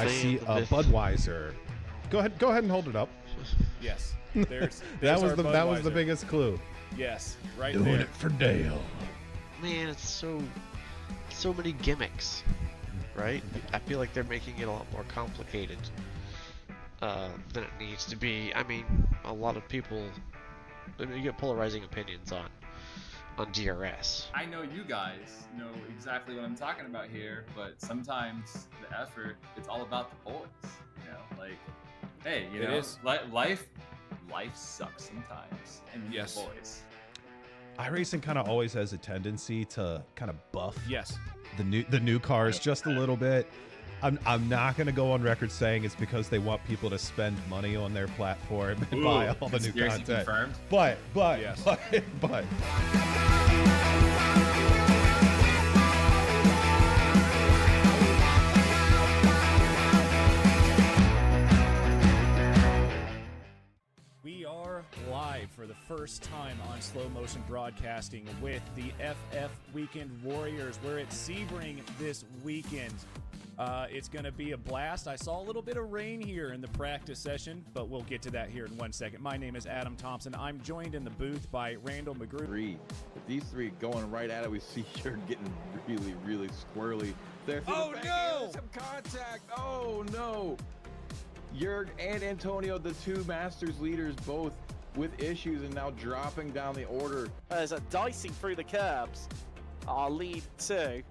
I see a Budweiser. Go ahead and hold it up. Yes. That was the biggest clue. Yes, right Doing there. it for Dale. Man, it's so many gimmicks, right? I feel like they're making it a lot more complicated than it needs to be. I mean, a lot of people, you get polarizing opinions on DRS. I know you guys know exactly what I'm talking about here, but sometimes the effort, it's all about the boys. You know, like, hey, you know, life sucks sometimes, and you need the boys. iRacing kind of always has a tendency to kind of buff the new cars just a little bit. I'm not going to go on record saying it's because they want people to spend money on their platform and buy all the new content. Confirmed. But We are live for the first time on slow motion broadcasting with the FF Weekend Warriors. We're at Sebring this weekend. It's going to be a blast. I saw a little bit of rain here in the practice session, but we'll get to that here in 1 second. My name is Adam Thompson. I'm joined in the booth by Randall McGrew. These three going right at it. We see you're getting really, really squirrely. There. Oh, no! Some contact. Oh, no. Jurg and Antonio, the two Masters leaders, both with issues and now dropping down the order. There's a dicing through the curbs. Our lead two.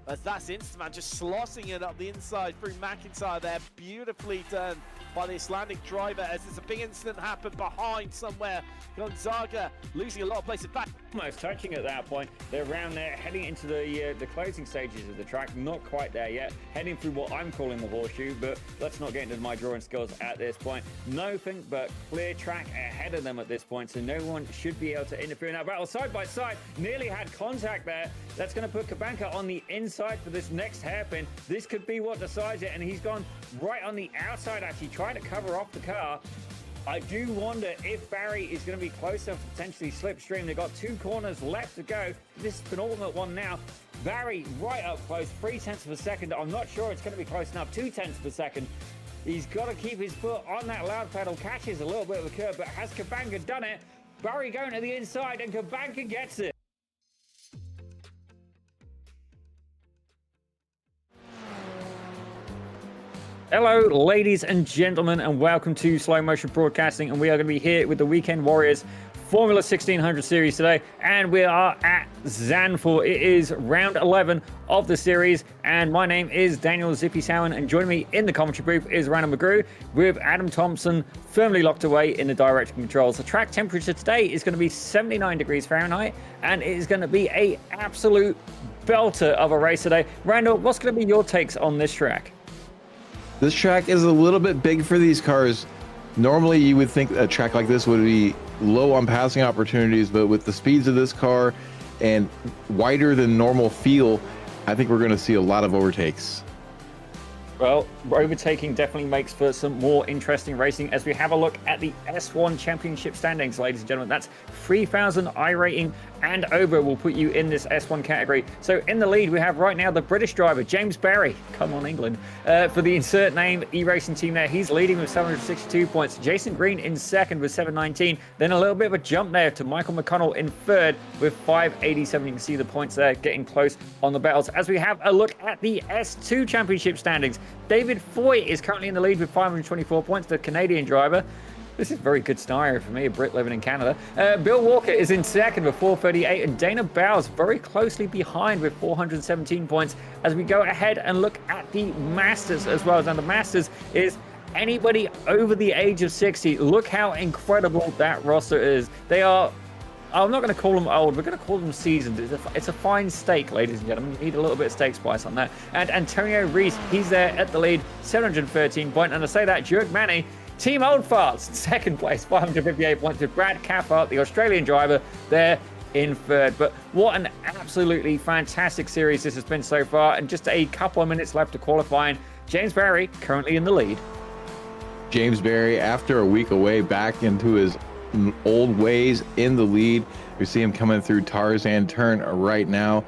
As that's Instaman just slossing it up the inside through McIntyre there. Beautifully done by the Icelandic driver as there's a big incident happened behind somewhere. Gonzaga losing a lot of places back. Almost touching at that point. They're around there heading into the closing stages of the track. Not quite there yet. Heading through what I'm calling the horseshoe, but let's not get into my drawing skills at this point. Nothing but clear track ahead of them at this point, so no one should be able to interfere in that battle. Side by side, nearly had contact there. That's going to put Kabanka on the inside for this next hairpin. This could be what decides it, and he's gone right on the outside, actually trying to cover off the car. I do wonder if Barry is going to be close enough to potentially slipstream. They've got 2 corners left to go. This is penultimate one now. Barry right up close, 0.3 of a second. I'm not sure it's going to be close enough, 0.2 of a second. He's got to keep his foot on that loud pedal. Catches a little bit of a curve, but has Kabanka done it? Barry going to the inside, and Kabanka gets it. Hello, ladies and gentlemen, and welcome to Slow Motion Broadcasting. And we are going to be here with the Weekend Warriors Formula 1600 Series today, and we are at Zandvoort. It is round 11 of the series, and my name is Daniel Zippy Sowen, and joining me in the commentary booth is Randall McGrew with Adam Thompson firmly locked away in the direction controls. The track temperature today is going to be 79 degrees Fahrenheit, and it is going to be an absolute belter of a race today. Randall, what's going to be your takes on this track? This track is a little bit big for these cars. Normally, you would think a track like this would be low on passing opportunities, but with the speeds of this car and wider than normal feel, I think we're going to see a lot of overtakes. Well, overtaking definitely makes for some more interesting racing as we have a look at the S1 Championship standings, ladies and gentlemen. That's 3,000 I rating and over will put you in this S1 category. So in the lead, we have right now the British driver, James Barry. Come on, England. For the insert name e-racing team there, he's leading with 762 points. Jason Green in second with 719. Then a little bit of a jump there to Michael McConnell in third with 587. You can see the points there getting close on the battles. As we have a look at the S2 Championship standings, David Foy is currently in the lead with 524 points, the Canadian driver. This is a very good scenario for me, a Brit living in Canada. Bill Walker is in second with 438, and Dana Bowes very closely behind with 417 points as we go ahead and look at the Masters as well. Now, the Masters is anybody over the age of 60. Look how incredible that roster is. They are, I'm not going to call them old, we're going to call them seasoned. It's a fine steak, ladies and gentlemen. You need a little bit of steak spice on that. And Antonio Reese, he's there at the lead, 713 points. And I say that, Jurg Manny, Team Old Farts, second place, 558 points with Brad Caffart, the Australian driver, there in third. But what an absolutely fantastic series this has been so far. And just a couple of minutes left to qualifying. James Barry currently in the lead. James Barry, after a week away, back into his old ways in the lead. We see him coming through Tarzan turn right now.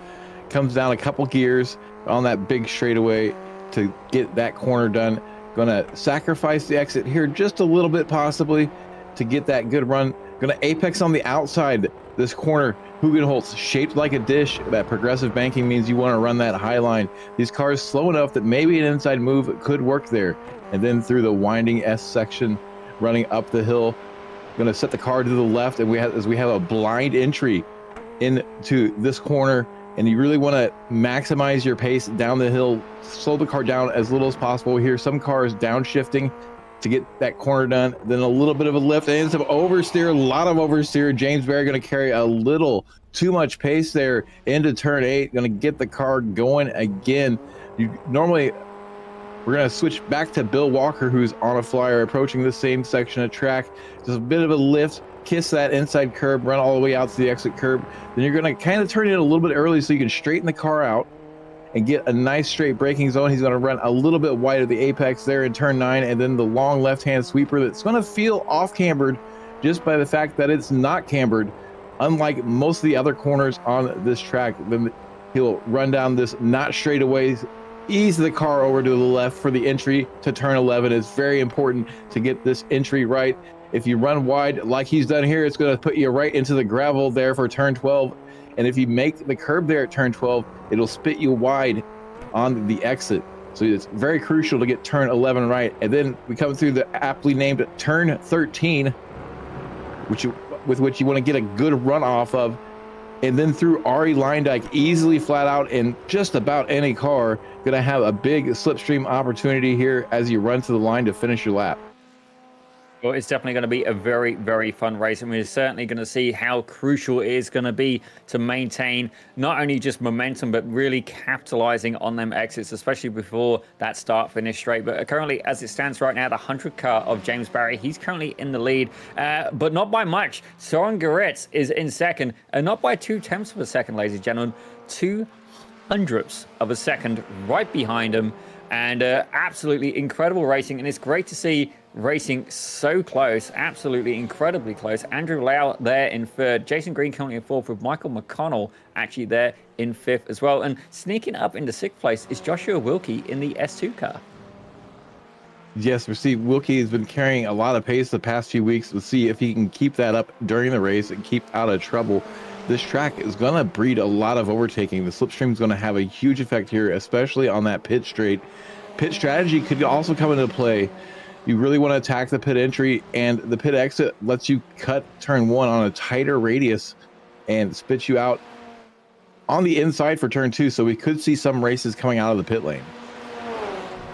Comes down a couple gears on that big straightaway, to get that corner done. Gonna sacrifice the exit here just a little bit possibly to get that good run. Gonna apex on the outside this corner. Hugenholtz shaped like a dish. That progressive banking means you want to run that high line. These cars slow enough that maybe an inside move could work there. And then through the winding S section, running up the hill. Going to set the car to the left, and we have a blind entry into this corner, and you really want to maximize your pace down the hill. Slow the car down as little as possible here. Some cars downshifting to get that corner done, then a little bit of a lift and some oversteer, a lot of oversteer. James Barry going to carry a little too much pace there into turn 8, going to get the car going again. We're going to switch back to Bill Walker, who's on a flyer approaching the same section of track. Just a bit of a lift, kiss that inside curb, run all the way out to the exit curb. Then you're going to kind of turn it a little bit early so you can straighten the car out and get a nice straight braking zone. He's going to run a little bit wide of the apex there in turn 9, and then the long left-hand sweeper that's going to feel off-cambered just by the fact that it's not cambered, unlike most of the other corners on this track. Then he'll run down this not straightaway, ease the car over to the left for the entry to turn 11. It's very important to get this entry right. If you run wide like he's done here, it's going to put you right into the gravel there for turn 12. And if you make the curb there at turn 12, it'll spit you wide on the exit. So it's very crucial to get turn 11 right. And then we come through the aptly named turn 13, with which you want to get a good run off of. And then through Ari Leindyke, easily flat out in just about any car, gonna have a big slipstream opportunity here as you run to the line to finish your lap. Well, it's definitely going to be a very, very fun race, and we're certainly going to see how crucial it is going to be to maintain not only just momentum, but really capitalizing on them exits, especially before that start-finish straight. But currently, as it stands right now, the 100 car of James Barry, he's currently in the lead, but not by much. Soren Goretz is in second, and not by 0.2 of a second, ladies and gentlemen. 0.02 of a second right behind him, and absolutely incredible racing, and it's great to see racing so close, absolutely incredibly close. Andrew Lau there in third, Jason Green currently in fourth, with Michael McConnell actually there in fifth as well. And sneaking up into sixth place is Joshua Wilkie in the S2 car. Yes, we see Wilkie has been carrying a lot of pace the past few weeks. We'll see if he can keep that up during the race and keep out of trouble. This track is going to breed a lot of overtaking. The slipstream is going to have a huge effect here, especially on that pit straight. Pit strategy could also come into play. You really want to attack the pit entry, and the pit exit lets you cut turn 1 on a tighter radius and spit you out on the inside for turn 2. So we could see some races coming out of the pit lane.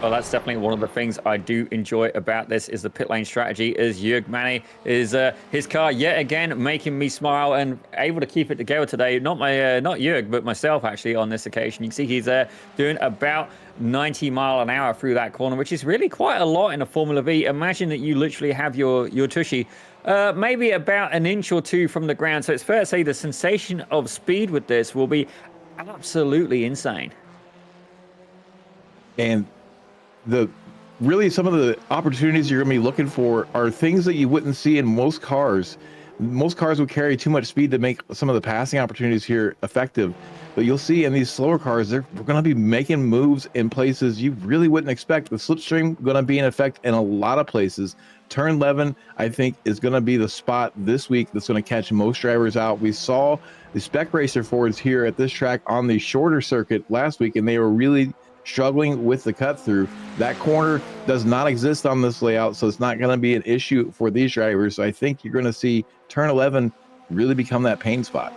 Well, that's definitely one of the things I do enjoy about this is the pit lane strategy. Is Jörg Manny is his car yet again making me smile and able to keep it together today. Not Jörg, but myself actually on this occasion. You can see he's doing about 90 mile an hour through that corner, which is really quite a lot in a Formula V. Imagine that you literally have your tushy maybe about an inch or two from the ground. So it's fair to say the sensation of speed with this will be absolutely insane. And some of the opportunities you're going to be looking for are things that you wouldn't see in most cars. Most cars would carry too much speed to make some of the passing opportunities here effective. But you'll see in these slower cars, they're going to be making moves in places you really wouldn't expect. The slipstream going to be in effect in a lot of places. Turn 11, I think, is going to be the spot this week that's going to catch most drivers out. We saw the Spec Racer Fords here at this track on the shorter circuit last week, and they were really struggling with the cut through. That corner does not exist on this layout, so it's not going to be an issue for these drivers. So I think you're going to see turn 11 really become that pain spot.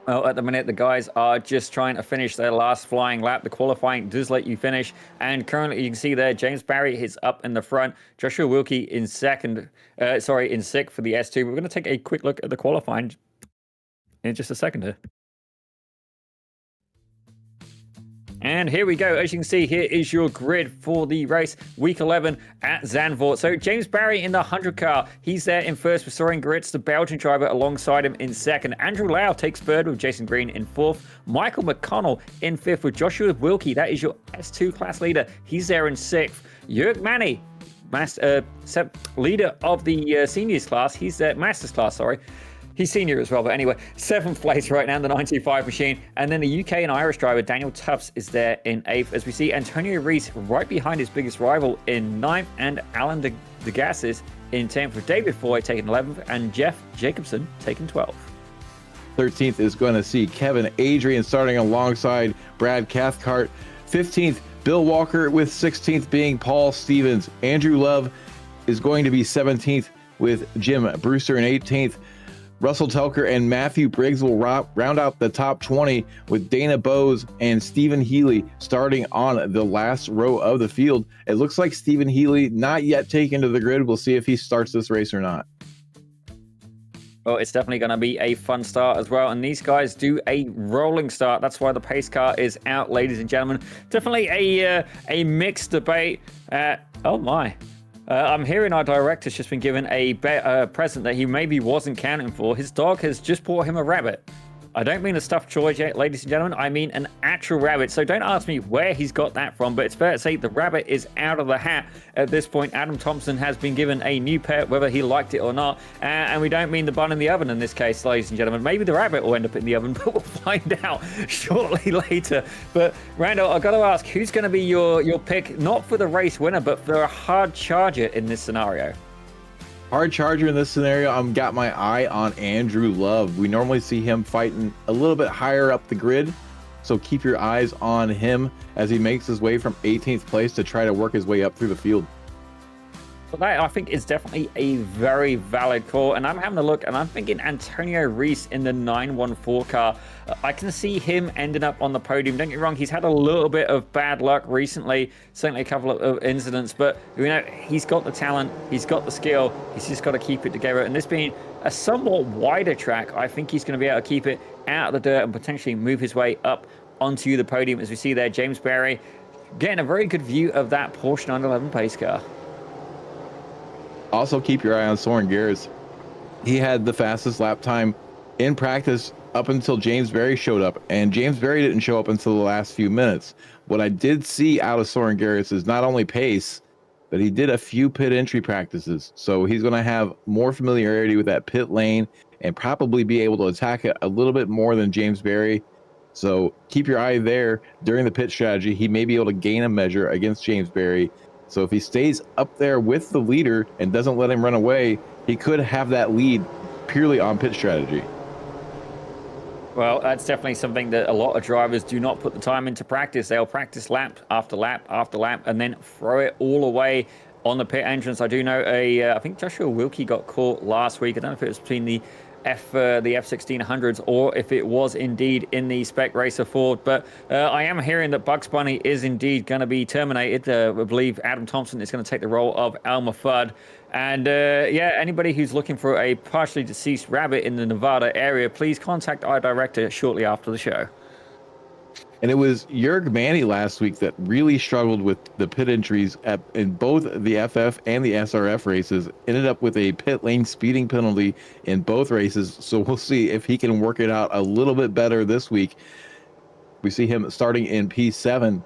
Well, at the minute, the guys are just trying to finish their last flying lap. The qualifying does let you finish. And currently, you can see there, James Barry is up in the front. Joshua Wilkie in in sixth for the S2. We're going to take a quick look at the qualifying in just a second here. And here we go. As you can see, here is your grid for the race, week 11 at Zandvoort. So James Barry in the 100 car. He's there in first with Soren Goretz, the Belgian driver, alongside him in second. Andrew Lau takes third with Jason Green in fourth. Michael McConnell in fifth with Joshua Wilkie. That is your S2 class leader. He's there in sixth. Jörg Manny, leader of the seniors class. He's Masters class, sorry. He's senior as well, but anyway, 7th place right now in the 925 machine. And then the UK and Irish driver, Daniel Tufts, is there in 8th, as we see Antonio Rees right behind his biggest rival in 9th, and Alan de Gassis in 10th, with David Foy taking 11th, and Jeff Jacobson taking 12th. 13th is going to see Kevin Adrian starting alongside Brad Cathcart. 15th, Bill Walker, with 16th being Paul Stevens. Andrew Love is going to be 17th with Jim Brewster in 18th. Russell Telker and Matthew Briggs will round out the top 20, with Dana Bowes and Stephen Healy starting on the last row of the field. It looks like Stephen Healy not yet taken to the grid. We'll see if he starts this race or not. Well, it's definitely going to be a fun start as well. And these guys do a rolling start. That's why the pace car is out, ladies and gentlemen. Definitely a mixed debate. Oh, my. I'm hearing our director's just been given a present that he maybe wasn't counting for. His dog has just bought him a rabbit. I don't mean a stuffed toy yet, ladies and gentlemen. I mean an actual rabbit. So don't ask me where he's got that from, but it's fair to say the rabbit is out of the hat at this point. Adam Thompson has been given a new pet, whether he liked it or not. And we don't mean the bun in the oven in this case, ladies and gentlemen. Maybe the rabbit will end up in the oven, but we'll find out shortly later. But Randall, I've got to ask, who's going to be your pick, not for the race winner, but for a hard charger in this scenario? Hard charger in this scenario, I've got my eye on Andrew Love. We normally see him fighting a little bit higher up the grid, so keep your eyes on him as he makes his way from 18th place to try to work his way up through the field. Well, that, I think, is definitely a very valid call. And I'm having a look, and I'm thinking Antonio Rees in the 914 car. I can see him ending up on the podium. Don't get me wrong, he's had a little bit of bad luck recently, certainly a couple of incidents, but he's got the talent, he's got the skill, he's just got to keep it together. And this being a somewhat wider track, I think he's going to be able to keep it out of the dirt and potentially move his way up onto the podium. As we see there, James Barry getting a very good view of that Porsche 911 pace car. Also, keep your eye on Soren Garrett. He had the fastest lap time in practice up until James Barry showed up, and James Barry didn't show up until the last few minutes. What I did see out of Soren Garrett is not only pace, but he did a few pit entry practices. So he's going to have more familiarity with that pit lane and probably be able to attack it a little bit more than James Barry. So keep your eye there during the pit strategy. He may be able to gain a measure against James Barry. So if he stays up there with the leader and doesn't let him run away, he could have that lead purely on pit strategy. Well, that's definitely something that a lot of drivers do not put the time into practice. They'll practice lap after lap after lap and then throw it all away on the pit entrance. I do know I think Joshua Wilkie got caught last week. I don't know if it was between the F1600s or if it was indeed in the Spec Racer Ford, but I am hearing that Bugs Bunny is indeed going to be terminated. I believe Adam Thompson is going to take the role of Elmer Fudd. And anybody who's looking for a partially deceased rabbit in the Nevada area, please contact our director shortly after the show. And it was Jörg Manny last week that really struggled with the pit entries in both the FF and the SRF races. Ended up with a pit lane speeding penalty in both races. So we'll see if he can work it out a little bit better this week. We see him starting in P7.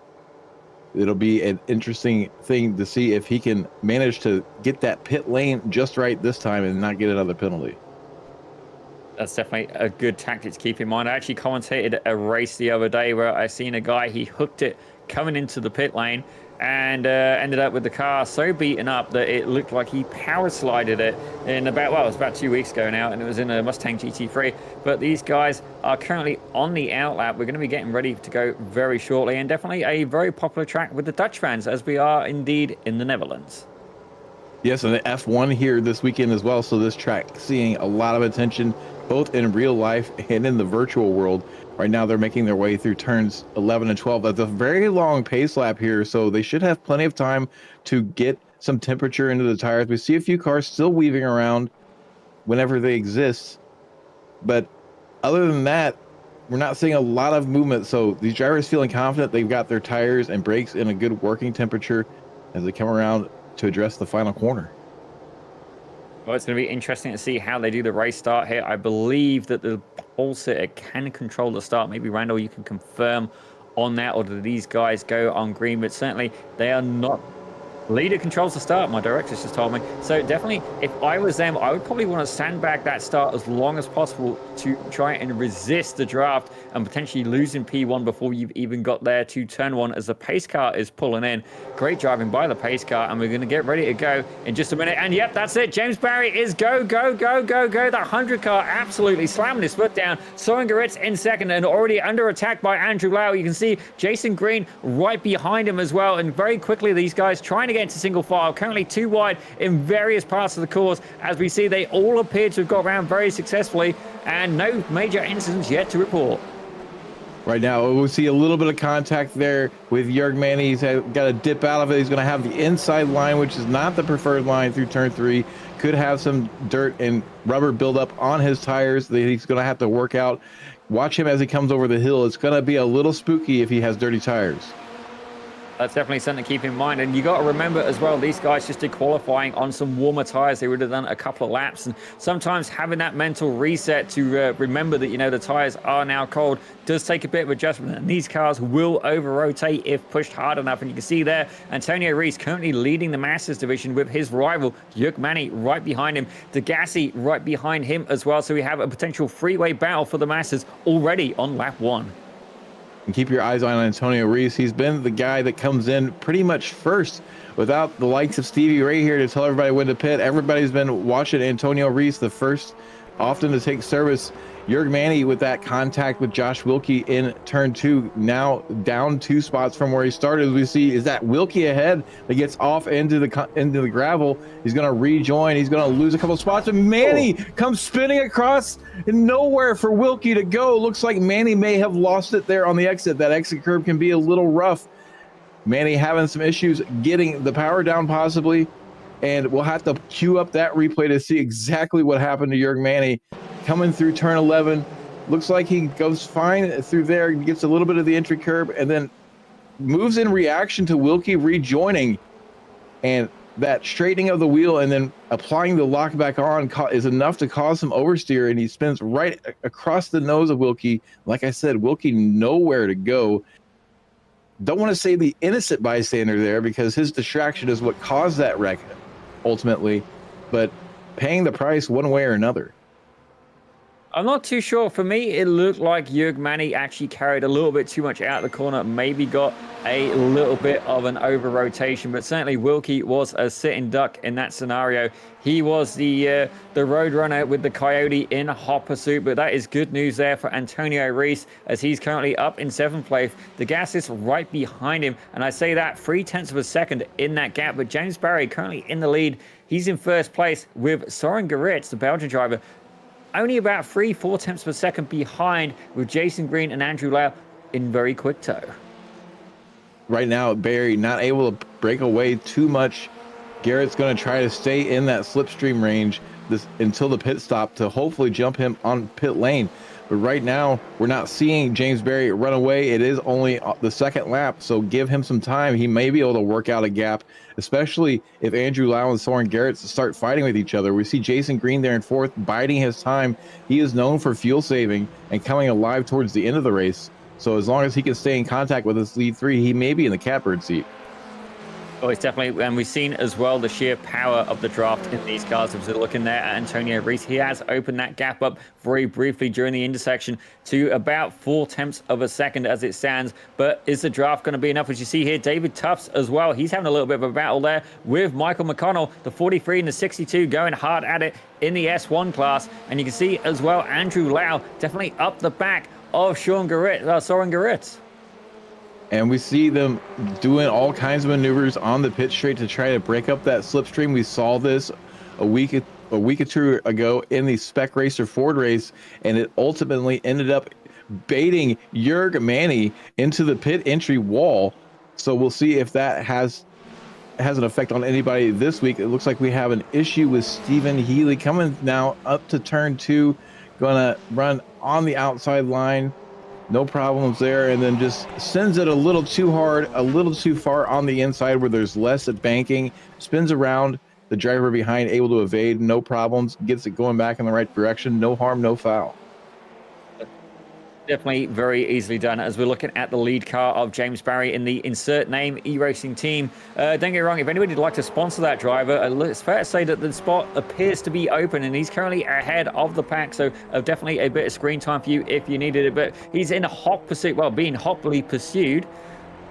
It'll be an interesting thing to see if he can manage to get that pit lane just right this time and not get another penalty. That's definitely a good tactic to keep in mind. I actually commentated a race the other day where I seen a guy, he hooked it coming into the pit lane and ended up with the car so beaten up that it looked like he power slided it in it was about 2 weeks ago now, and it was in a Mustang GT3. But these guys are currently on the outlap. We're going to be getting ready to go very shortly, and definitely a very popular track with the Dutch fans, as we are indeed in the Netherlands. Yes, and the F1 here this weekend as well. So this track seeing a lot of attention, both in real life and in the virtual world. Right now, they're making their way through turns 11 and 12. That's a very long pace lap here, so they should have plenty of time to get some temperature into the tires. We see a few cars still weaving around whenever they exist. But other than that, we're not seeing a lot of movement. So these drivers feeling confident they've got their tires and brakes in a good working temperature as they come around to address the final corner. Well, it's going to be interesting to see how they do the race start here. I believe that the pole sitter can control the start. Maybe, Randall, you can confirm on that, or do these guys go on green? But certainly they are not Leader controls the start, my directors just told me. So definitely, if I was them, I would probably want to sandbag that start as long as possible to try and resist the draft and potentially losing P1 before you've even got there to turn one as the pace car is pulling in. Great driving by the pace car, and we're going to get ready to go in just a minute. And yep, that's it. James Barry is go. The 100 car absolutely slamming his foot down. Soren Garrett's in second and already under attack by Andrew Lau. You can see Jason Green right behind him as well. And very quickly, these guys trying to get into single file, currently too wide in various parts of the course. As we see, they all appear to have got around very successfully, and no major incidents yet to report. Right now, we'll see a little bit of contact there with Jörg Manny. He's got to dip out of it. He's going to have the inside line, which is not the preferred line through turn 3. Could have some dirt and rubber buildup on his tires that he's going to have to work out. Watch him as he comes over the hill. It's going to be a little spooky if he has dirty tires. That's definitely something to keep in mind. And you got to remember as well, these guys just did qualifying on some warmer tires. They would have done a couple of laps. And sometimes having that mental reset to remember that, the tires are now cold does take a bit of adjustment. And these cars will over-rotate if pushed hard enough. And you can see there, Antonio Reis currently leading the Masters division with his rival, Jörg Manny, right behind him. Degassi right behind him as well. So we have a potential freeway battle for the Masters already on lap 1. And keep your eyes on Antonio Reis. He's been the guy that comes in pretty much first without the likes of Stevie Ray here to tell everybody when to pit. Everybody's been watching Antonio Reis, the first often to take service. Jörg Manny with that contact with Josh Wilkie in turn 2, now down 2 spots from where he started. As we see, is that Wilkie ahead that gets off into the gravel. He's going to rejoin. He's going to lose a couple spots, and Manny comes spinning across, and nowhere for Wilkie to go. Looks like Manny may have lost it there on the exit. That exit curve can be a little rough. Manny having some issues getting the power down possibly, and we'll have to queue up that replay to see exactly what happened to Jörg Manny. Coming through turn 11, looks like he goes fine through there, gets a little bit of the entry curb, and then moves in reaction to Wilkie rejoining. And that straightening of the wheel and then applying the lock back on is enough to cause some oversteer, and he spins right across the nose of Wilkie. Like I said, Wilkie nowhere to go. Don't want to say the innocent bystander there, because his distraction is what caused that wreck ultimately, but paying the price one way or another. I'm not too sure. For me, it looked like Jörg Manny actually carried a little bit too much out of the corner, maybe got a little bit of an over-rotation, but certainly Wilkie was a sitting duck in that scenario. He was the road runner with the Coyote in hot pursuit, but that is good news there for Antonio Reis, as he's currently up in 7th place. The gas is right behind him, and I say that 0.3 of a second in that gap, but James Barry currently in the lead. He's in 1st place with Soren Garrett's, the Belgian driver, only about 3/4 of a second behind, with Jason Green and Andrew Lau in very quick tow. Right now, Barry not able to break away too much. Garrett's going to try to stay in that slipstream range until the pit stop to hopefully jump him on pit lane. But right now, we're not seeing James Barry run away. It is only the 2nd lap, so give him some time. He may be able to work out a gap, especially if Andrew Lau and Soren Garrett start fighting with each other. We see Jason Green there in 4th, biding his time. He is known for fuel saving and coming alive towards the end of the race. So as long as he can stay in contact with his lead 3, he may be in the catbird seat. Oh, it's definitely, and we've seen as well the sheer power of the draft in these cars. If we're looking there at Antonio Reis, he has opened that gap up very briefly during the intersection to about 0.4 of a second as it stands. But is the draft going to be enough? As you see here, David Tufts as well. He's having a little bit of a battle there with Michael McConnell, the 43 and the 62, going hard at it in the S1 class. And you can see as well, Andrew Lau definitely up the back of Soren Garrett. And we see them doing all kinds of maneuvers on the pit straight to try to break up that slipstream. We saw this a week or two ago in the Spec Racer Ford race, and it ultimately ended up baiting Jörg Manny into the pit entry wall. So we'll see if that has an effect on anybody this week. It looks like we have an issue with Stephen Healy coming now up to turn 2, gonna run on the outside line. No problems there, and then just sends it a little too hard, a little too far on the inside where there's less banking, spins around, the driver behind able to evade, no problems, gets it going back in the right direction, no harm, no foul. Definitely very easily done as we're looking at the lead car of James Barry in the insert name e-racing team. Don't get me wrong, if anybody would like to sponsor that driver, it's fair to say that the spot appears to be open and he's currently ahead of the pack. So definitely a bit of screen time for you if you needed it. But he's in a hot pursuit, well, being hotly pursued.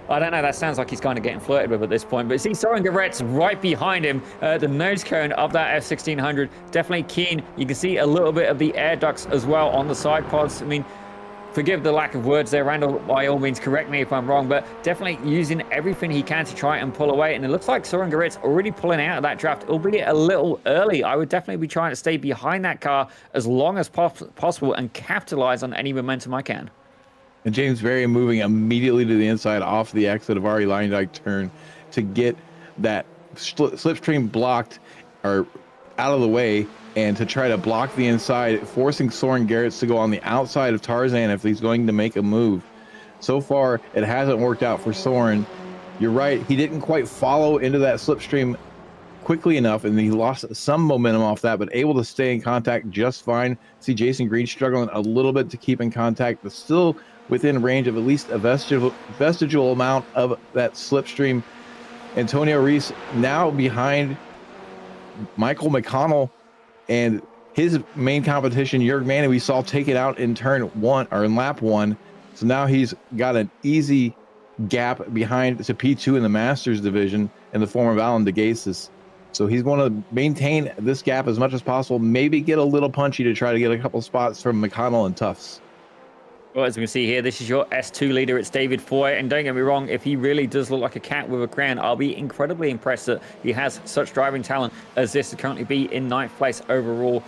I don't know, that sounds like he's kind of getting flirted with at this point. But see Soren Garrett's right behind him. The nose cone of that F1600, definitely keen. You can see a little bit of the air ducts as well on the side pods. I mean, forgive the lack of words there, Randall, by all means, correct me if I'm wrong, but definitely using everything he can to try and pull away. And it looks like Soren Garrett's already pulling out of that draft, albeit a little early. I would definitely be trying to stay behind that car as long as possible and capitalize on any momentum I can. And James Barry moving immediately to the inside off the exit of Ari Leindijk turn to get that slipstream blocked or out of the way and to try to block the inside, forcing Soren Garrett to go on the outside of Tarzan if he's going to make a move. So far, it hasn't worked out for Soren. You're right, he didn't quite follow into that slipstream quickly enough, and he lost some momentum off that, but able to stay in contact just fine. See Jason Green struggling a little bit to keep in contact, but still within range of at least a vestigial amount of that slipstream. Antonio Reese now behind Michael McConnell and his main competition, Jörg Manning, we saw take it out in turn one or in lap one. So now he's got an easy gap behind to P2 in the Masters division in the form of Alan DeGasis. So he's going to maintain this gap as much as possible, maybe get a little punchy to try to get a couple spots from McConnell and Tufts. Well, as we can see here, this is your S2 leader. It's David Foy. And don't get me wrong, if he really does look like a cat with a crown, I'll be incredibly impressed that he has such driving talent as this to currently be in 9th place overall.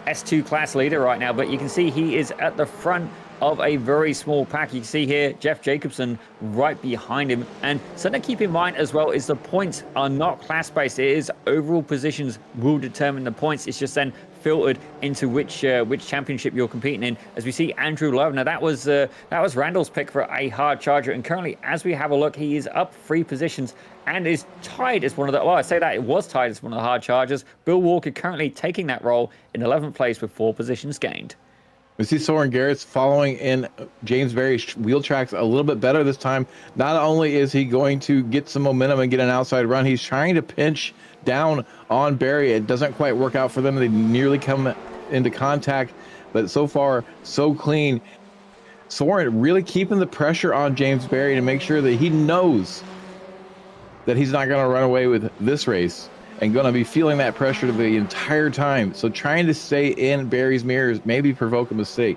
S2 class leader right now. But you can see he is at the front of a very small pack. You can see here Jeff Jacobson right behind him. And something to keep in mind as well is the points are not class-based. It is overall positions will determine the points. It's just then filtered into which championship you're competing in. As we see Andrew Love. Now that was Randall's pick for a hard charger, and currently as we have a look, he is up 3 positions and is tied as one of the, well, I say that it was tied as one of the hard chargers. Bill Walker currently taking that role in 11th place with 4 positions gained. We see Soren Garrett's following in James Barry's wheel tracks a little bit better this time. Not only is he going to get some momentum and get an outside run, he's trying to pinch down on Barry. It doesn't quite work out for them. They nearly come into contact, but so far, so clean. Soren really keeping the pressure on James Barry to make sure that he knows that he's not going to run away with this race and going to be feeling that pressure the entire time. So trying to stay in Barry's mirrors, maybe provoke a mistake.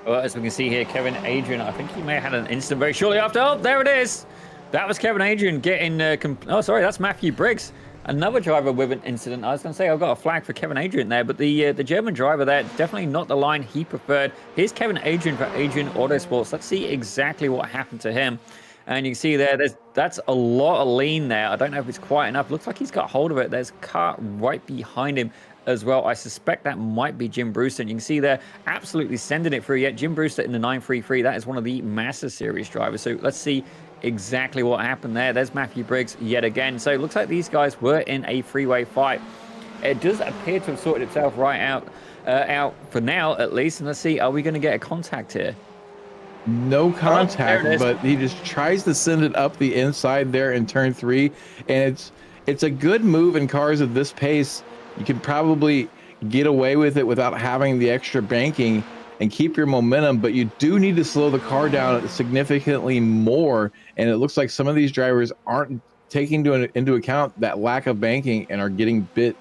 Well, as we can see here, Kevin Adrian, I think he may have had an incident very shortly after. Oh, there it is. That was Kevin Adrian getting... oh, sorry, that's Matthew Briggs. Another driver with an incident. I was going to say I've got a flag for Kevin Adrian there, but the German driver there, definitely not the line he preferred. Here's Kevin Adrian for Adrian Autosports. Let's see exactly what happened to him. And you can see there, that's a lot of lean there. I don't know if it's quite enough. Looks like he's got hold of it. There's a car right behind him as well. I suspect that might be Jim Brewster. And you can see there, absolutely sending it through yet. Jim Brewster in the 933. That is one of the Master Series drivers. So let's see exactly what happened there. There's Matthew Briggs yet again. So it looks like these guys were in a freeway fight. It does appear to have sorted itself right out for now, at least. And let's see, are we going to get a contact here? No contact, but he just tries to send it up the inside there in turn 3, and it's a good move in cars at this pace. You can probably get away with it without having the extra banking and keep your momentum, but you do need to slow the car down significantly more, and it looks like some of these drivers aren't taking into account that lack of banking and are getting bit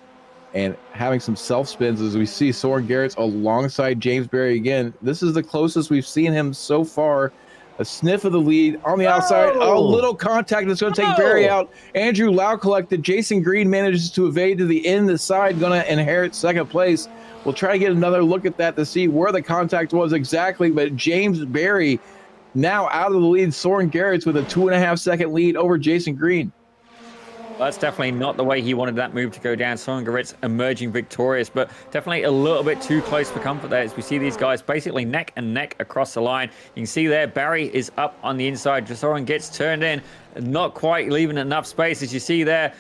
and having some self spins as we see Soren Garrett's alongside James Barry again. This is the closest we've seen him so far. A sniff of the lead on the outside. A little contact that's going to take Barry out. Andrew Lau collected. Jason Green manages to evade to the end of the side, going to inherit 2nd place. We'll try to get another look at that to see where the contact was exactly, but James Barry now out of the lead. Soren Garrett's with a 2.5-second lead over Jason Green. That's definitely not the way he wanted that move to go down. Soren Garrett's emerging victorious, but definitely a little bit too close for comfort there as we see these guys basically neck and neck across the line. You can see there, Barry is up on the inside. Soren gets turned in, not quite leaving enough space as you see there.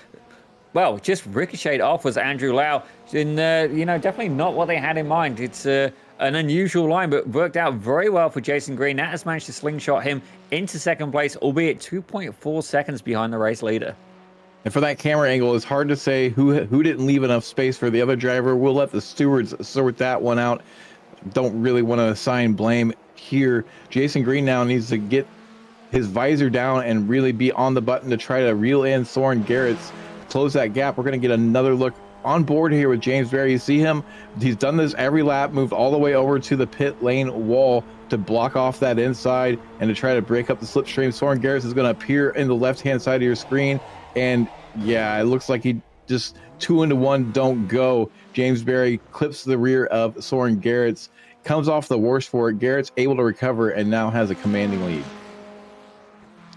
Well, just ricocheted off was Andrew Lau. And, definitely not what they had in mind. It's an unusual line, but worked out very well for Jason Green. That has managed to slingshot him into second place, albeit 2.4 seconds behind the race leader. And for that camera angle, it's hard to say who didn't leave enough space for the other driver. We'll let the stewards sort that one out. Don't really want to assign blame here. Jason Green now needs to get his visor down and really be on the button to try to reel in Soren Garrett's, close that gap. We're going to get another look on board here with James Berry. You see him, he's done this every lap, moved all the way over to the pit lane wall to block off that inside and to try to break up the slipstream. Soren Garrett is going to appear in the left-hand side of your screen. And yeah, it looks like he just 2 into 1 don't go. James Berry clips the rear of Soren Garrett's, comes off the worst for it. Garrett's able to recover and now has a commanding lead.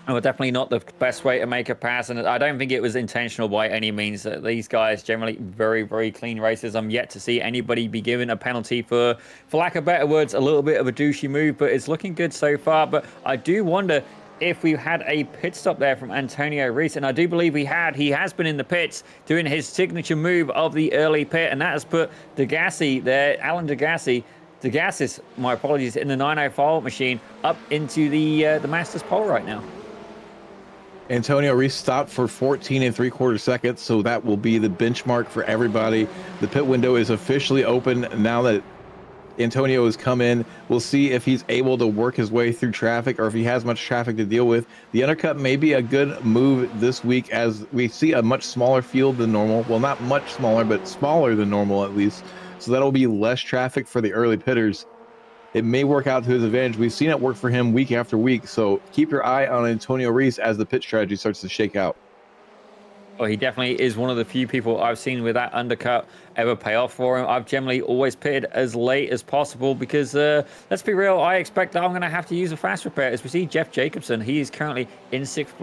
Oh, definitely not the best way to make a pass, and I don't think it was intentional by any means. These guys generally very, very clean races. I'm yet to see anybody be given a penalty for lack of better words, a little bit of a douchey move, but it's looking good so far. But I do wonder if we had a pit stop there from Antonio Rees, and I do believe we had. He has been in the pits doing his signature move of the early pit, and that has put Degassi there, Alan Degassis, my apologies, in the 905 machine up into the Masters pole right now. Antonio Rees stopped for 14 3/4 seconds, so that will be the benchmark for everybody. The pit window is officially open now that Antonio has come in. We'll see if he's able to work his way through traffic or if he has much traffic to deal with. The undercut may be a good move this week as we see a much smaller field than normal. Well, not much smaller, but smaller than normal at least. So that'll be less traffic for the early pitters. It may work out to his advantage. We've seen it work for him week after week. So keep your eye on Antonio Rees as the pit strategy starts to shake out. Well, he definitely is one of the few people I've seen with that undercut ever pay off for him. I've generally always pitted as late as possible because, let's be real, I expect that I'm going to have to use a fast repair. As we see Jeff Jacobson, he is currently in sixth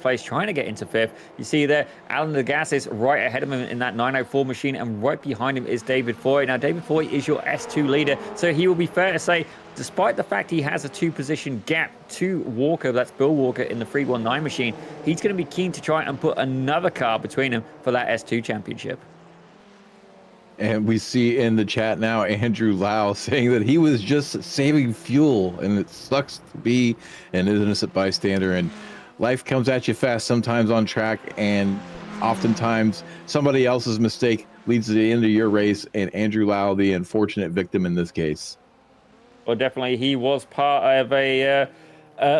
place trying to get into fifth. You see there, Alan Degassi is right ahead of him in that 904 machine, and right behind him is David Foy. Now, David Foy is your S2 leader, so he will be fair to say, despite the fact he has a 2-position gap to Walker, that's Bill Walker in the 319 machine, he's going to be keen to try and put another car between him for that S2 championship. And we see in the chat now Andrew Lau saying that he was just saving fuel and it sucks to be an innocent bystander. And life comes at you fast sometimes on track, and oftentimes somebody else's mistake leads to the end of your race, and Andrew Lau, the unfortunate victim in this case. Well, definitely he was part of a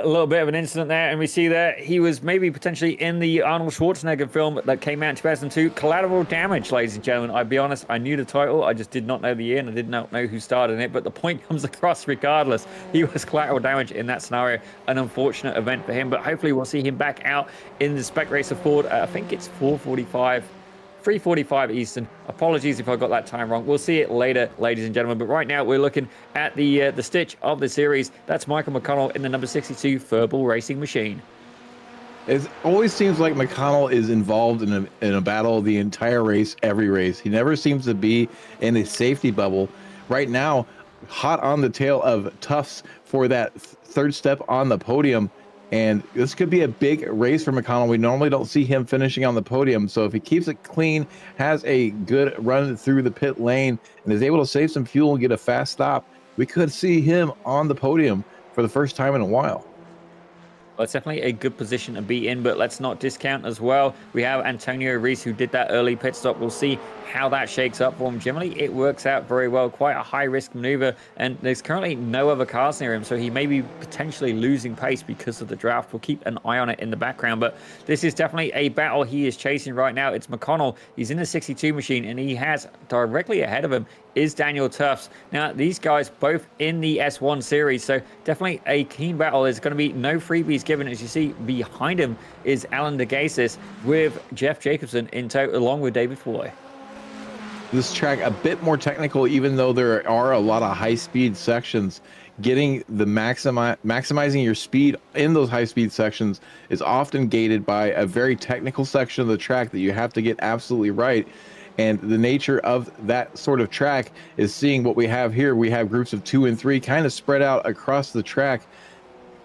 little bit of an incident there, and we see that he was maybe potentially in the Arnold Schwarzenegger film that came out in 2002, Collateral Damage, ladies and gentlemen. I'll be honest, I knew the title, I just did not know the year, and I did not know who starred in it, but the point comes across regardless. He was Collateral Damage in that scenario, an unfortunate event for him, but hopefully we'll see him back out in the Spec Racer Ford. I think it's 3:45 Eastern. Apologies if I got that time wrong. We'll see it later, ladies and gentlemen. But right now, we're looking at the stitch of the series. That's Michael McConnell in the number 62 Furball Racing machine. It always seems like McConnell is involved in a battle the entire race, every race. He never seems to be in a safety bubble. Right now, hot on the tail of Tufts for that third step on the podium. And this could be a big race for McConnell. We normally don't see him finishing on the podium. So if he keeps it clean, has a good run through the pit lane, and is able to save some fuel and get a fast stop, we could see him on the podium for the first time in a while. Well, it's definitely a good position to be in, but let's not discount as well. We have Antonio Rees, who did that early pit stop. We'll see how that shakes up for him. Generally, it works out very well. Quite a high-risk maneuver, and there's currently no other cars near him, so he may be potentially losing pace because of the draft. We'll keep an eye on it in the background, but this is definitely a battle he is chasing right now. It's McConnell. He's in the 62 machine, and he has directly ahead of him is Daniel Tufts. Now, these guys both in the S1 series, so definitely a keen battle. There's going to be no freebies given. As you see, behind him is Alan Degassis with Jeff Jacobson in tow, along with David Foy. This track a bit more technical, even though there are a lot of high-speed sections. Getting the maximizing your speed in those high-speed sections is often gated by a very technical section of the track that you have to get absolutely right. And the nature of that sort of track is seeing what we have here. We have groups of 2 and 3 kind of spread out across the track.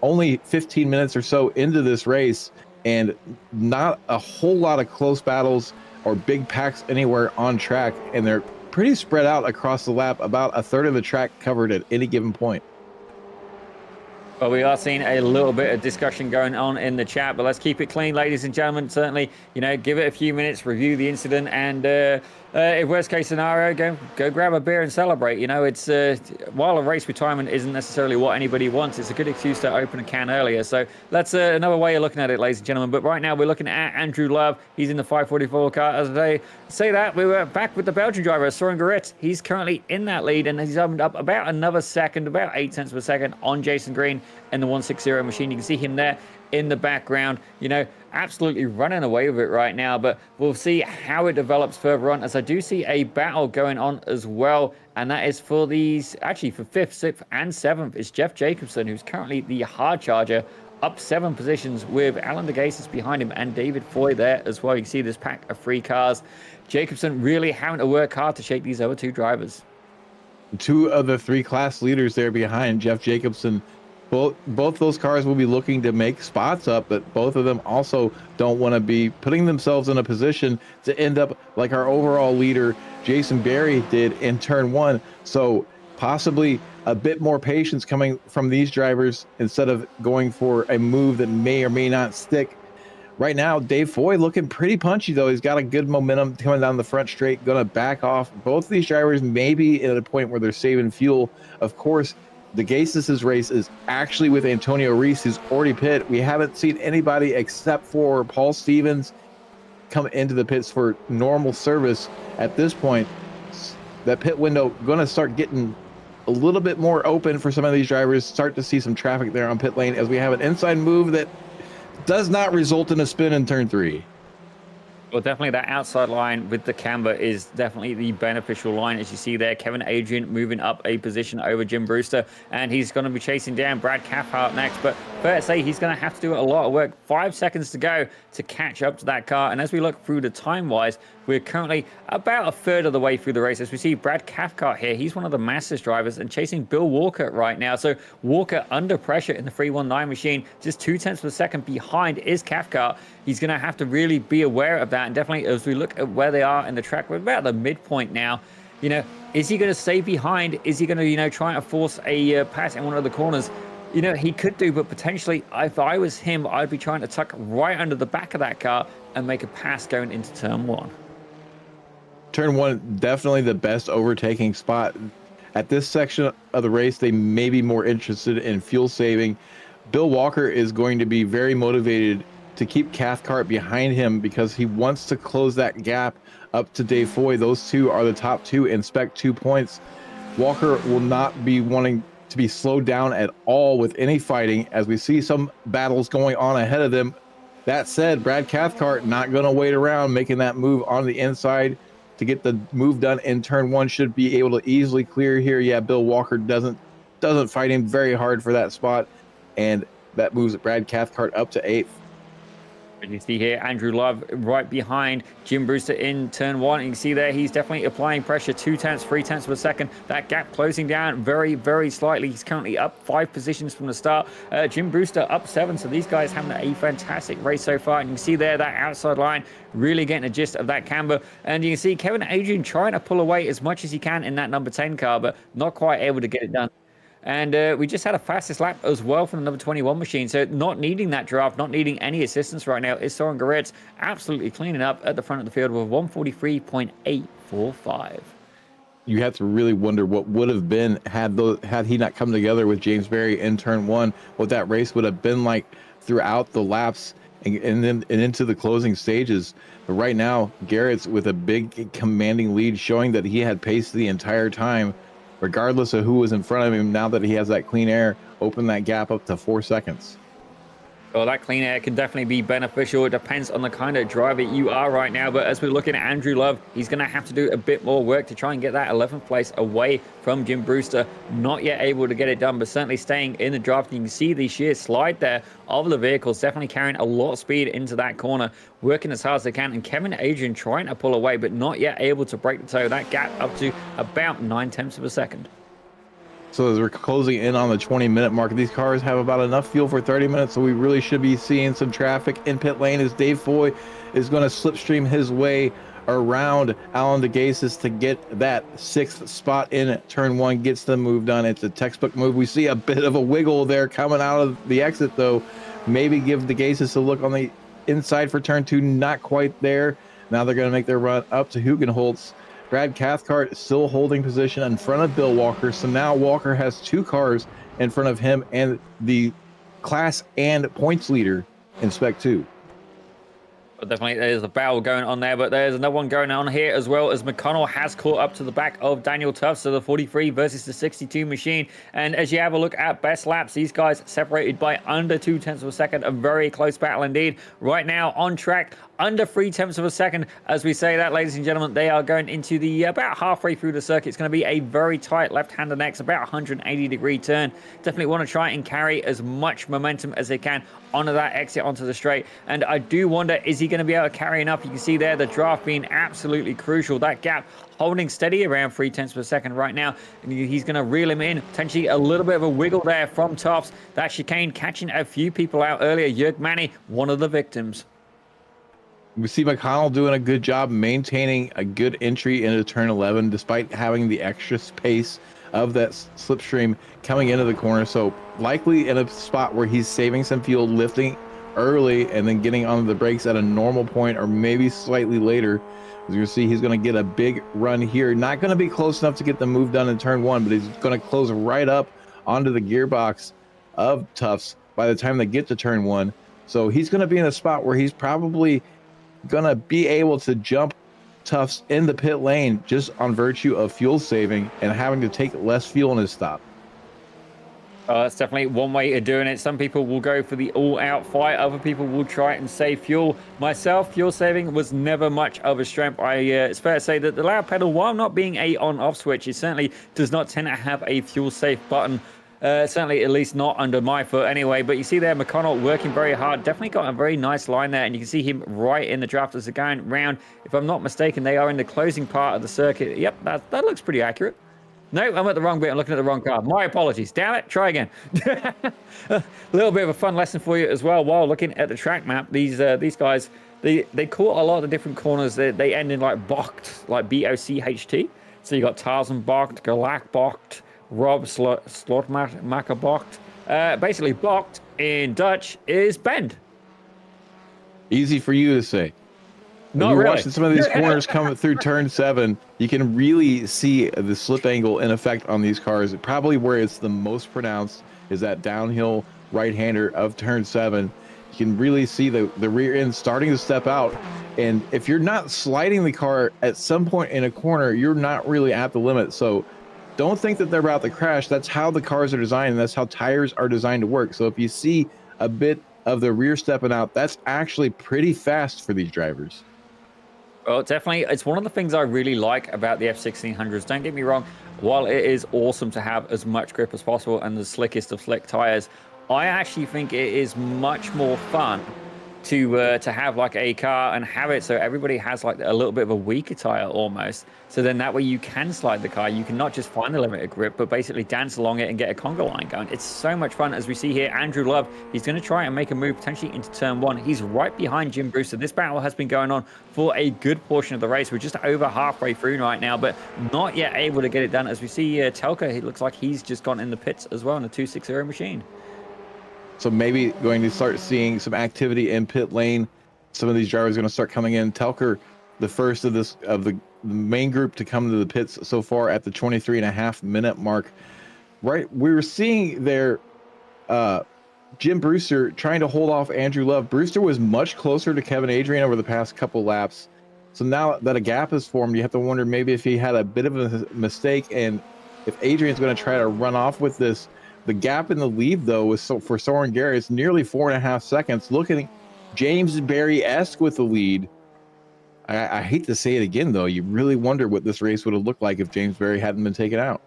Only 15 minutes or so into this race, and not a whole lot of close battles or big packs anywhere on track, and they're pretty spread out across the lap, about a third of the track covered at any given point. Well, we are seeing a little bit of discussion going on in the chat, but let's keep it clean, ladies and gentlemen. Certainly, give it a few minutes, review the incident, and if worst case scenario, go grab a beer and celebrate. It's while a race retirement isn't necessarily what anybody wants, it's a good excuse to open a can earlier. So that's another way of looking at it, ladies and gentlemen. But right now, we're looking at Andrew Love. He's in the 544 car. As I say that, we were back with the Belgian driver, Soren Garrett. He's currently in that lead, and he's opened up about another second, about 8 tenths of a second on Jason Green in the 160 machine. You can see him there in the background, absolutely running away with it right now, but we'll see how it develops further on, as I do see a battle going on as well, and that is for these, actually for 5th, 6th, and 7th is Jeff Jacobson, who's currently the hard charger, up 7 positions with Alan DeGasis behind him and David Foy there as well. You can see this pack of 3 cars. Jacobson really having to work hard to shake these other 2 drivers. 2 of the 3 class leaders there behind Jeff Jacobson. Both those cars will be looking to make spots up, but both of them also don't want to be putting themselves in a position to end up like our overall leader, Jason Berry, did in turn 1. So possibly a bit more patience coming from these drivers instead of going for a move that may or may not stick. Right now, Dave Foy looking pretty punchy, though. He's got a good momentum coming down the front straight, going to back off. Both of these drivers may be at a point where they're saving fuel. Of course, DeGasis' race is actually with Antonio Reese, who's already pit. We haven't seen anybody except for Paul Stevens come into the pits for normal service at this point. That pit window going to start getting a little bit more open for some of these drivers. Start to see some traffic there on pit lane as we have an inside move that does not result in a spin in turn 3. Well, definitely that outside line with the camber is definitely the beneficial line. As you see there, Kevin Adrian moving up a position over Jim Brewster, and he's going to be chasing down Brad Cathcart next. But fair to say, he's going to have to do a lot of work. 5 seconds to go to catch up to that car. And as we look through the time-wise, we're currently about a third of the way through the race. As we see Brad Cathcart here, he's one of the Masters drivers and chasing Bill Walker right now. So Walker under pressure in the 319 machine, just 2 tenths of a second behind is Cathcart. He's going to have to really be aware of that. And definitely as we look at where they are in the track, we're about the midpoint now. Is he going to stay behind? Is he going to, try and force a pass in one of the corners? He could do, but potentially, if I was him, I'd be trying to tuck right under the back of that car and make a pass going into turn 1. Turn 1, definitely the best overtaking spot. At this section of the race, they may be more interested in fuel saving. Bill Walker is going to be very motivated to keep Cathcart behind him because he wants to close that gap up to Dave Foy. Those 2 are the top 2 in Spec 2 points. Walker will not be wanting to be slowed down at all with any fighting as we see some battles going on ahead of them. That said, Brad Cathcart not going to wait around, making that move on the inside to get the move done in turn 1. Should be able to easily clear here. Yeah, Bill Walker doesn't fight him very hard for that spot, and that moves Brad Cathcart up to 8th. And you see here, Andrew Love right behind Jim Brewster in turn 1. You can see there, he's definitely applying pressure, 2 tenths, 3 tenths of a second. That gap closing down very, very slightly. He's currently up 5 positions from the start. Jim Brewster up 7. So these guys having a fantastic race so far. And you can see there, that outside line really getting a gist of that camber. And you can see Kevin Adrian trying to pull away as much as he can in that number 10 car, but not quite able to get it done. And we just had a fastest lap as well from the number 21 machine. So not needing that draft, not needing any assistance right now is Soren Garrett absolutely cleaning up at the front of the field with 143.845. You have to really wonder what would have been had he not come together with James Berry in turn 1, what that race would have been like throughout the laps and then into the closing stages. But right now, Garrett's with a big commanding lead, showing that he had pace the entire time, regardless of who was in front of him. Now that he has that clean air, open that gap up to 4 seconds. Well, that clean air can definitely be beneficial. It depends on the kind of driver you are right now. But as we're looking at Andrew Love, he's going to have to do a bit more work to try and get that 11th place away from Jim Brewster. Not yet able to get it done, but certainly staying in the draft. You can see the sheer slide there of the vehicles, definitely carrying a lot of speed into that corner, working as hard as they can. And Kevin Adrian trying to pull away, but not yet able to break the toe. That gap up to about 9 tenths of a second. So as we're closing in on the 20-minute mark, these cars have about enough fuel for 30 minutes, so we really should be seeing some traffic in pit lane as Dave Foy is going to slipstream his way around Alan DeGasis to get that 6th spot in turn 1, gets the move done. It's a textbook move. We see a bit of a wiggle there coming out of the exit, though. Maybe give DeGasis a look on the inside for turn 2. Not quite there. Now they're going to make their run up to Hugenholtz. Brad Cathcart still holding position in front of Bill Walker. So now Walker has 2 cars in front of him and the class and points leader in Spec 2. But definitely there's a battle going on there, but there's another one going on here as well, as McConnell has caught up to the back of Daniel Tufts, so the 43 versus the 62 machine. And as you have a look at best laps, these guys separated by under 0.2 of a second, a very close battle indeed. Right now on track, under 0.3 of a second. As we say that, ladies and gentlemen, they are going into the about halfway through the circuit. It's going to be a very tight left-hander next, about 180-degree turn. Definitely want to try and carry as much momentum as they can onto that exit onto the straight. And I do wonder, is he going to be able to carry enough? You can see there the draft being absolutely crucial. That gap holding steady around 0.3 of a second right now. And he's going to reel him in. Potentially a little bit of a wiggle there from Tufts. That chicane catching a few people out earlier. Jörg Manny, one of the victims. We see McConnell doing a good job maintaining a good entry into turn 11, despite having the extra space of that slipstream coming into the corner. So likely in a spot where he's saving some fuel, lifting early, and then getting on the brakes at a normal point, or maybe slightly later. As you see, he's going to get a big run here. Not going to be close enough to get the move done in turn 1, but he's going to close right up onto the gearbox of Tufts by the time they get to turn 1. So he's going to be in a spot where he's probably gonna be able to jump Tufts in the pit lane just on virtue of fuel saving and having to take less fuel in his stop. That's definitely one way of doing it. Some people will go for the all-out fight. Other people will try and save fuel. Myself, fuel saving was never much of a strength. It's fair to say that the loud pedal, while not being a on-off switch, it certainly does not tend to have a fuel-safe button. Certainly, at least not under my foot anyway. But you see there, McConnell working very hard. Definitely got a very nice line there. And you can see him right in the draft as they're going round. If I'm not mistaken, they are in the closing part of the circuit. Yep, that looks pretty accurate. No, I'm at the wrong bit. I'm looking at the wrong car. My apologies. Damn it. Try again. A little bit of a fun lesson for you as well. While looking at the track map, these guys, they caught a lot of different corners. They end in like Bocht, like B-O-C-H-T. So you got Tarzan Bocht, Galak Bocht, Rob Slotmacher Bocht. Basically, Bocht in Dutch is bend. Easy for you to say. Not when you're really. watching some of these corners coming through turn 7, you can really see the slip angle in effect on these cars. Probably where it's the most pronounced is that downhill right-hander of turn 7. You can really see the rear end starting to step out. And if you're not sliding the car at some point in a corner, you're not really at the limit. So don't think that they're about to crash. That's how the cars are designed, and that's how tires are designed to work. So if you see a bit of the rear stepping out, that's actually pretty fast for these drivers. Well, definitely. It's one of the things I really like about the F1600s. Don't get me wrong. While it is awesome to have as much grip as possible and the slickest of slick tires, I actually think it is much more fun to have like a car and have it so everybody has like a little bit of a weaker tire almost. So then that way you can slide the car. You can not just find the limited grip, but basically dance along it and get a conga line going. It's so much fun. As we see here, Andrew Love, he's going to try and make a move potentially into turn 1. He's right behind Jim Brewster. This battle has been going on for a good portion of the race. We're just over halfway through right now, but not yet able to get it done. As we see Telka, it looks like he's just gone in the pits as well in the 260 machine. So maybe going to start seeing some activity in pit lane. Some of these drivers are going to start coming in. Telker, the first of the main group to come to the pits so far at the 23.5-minute mark. Right, we were seeing there Jim Brewster trying to hold off Andrew Love. Brewster was much closer to Kevin Adrian over the past couple laps. So now that a gap is formed, you have to wonder maybe if he had a bit of a mistake and if Adrian's going to try to run off with this. The gap in the lead, though, was for Soren Garrett, it's nearly 4.5 seconds. Looking James Berry-esque with the lead. I hate to say it again, though. You really wonder what this race would have looked like if James Berry hadn't been taken out.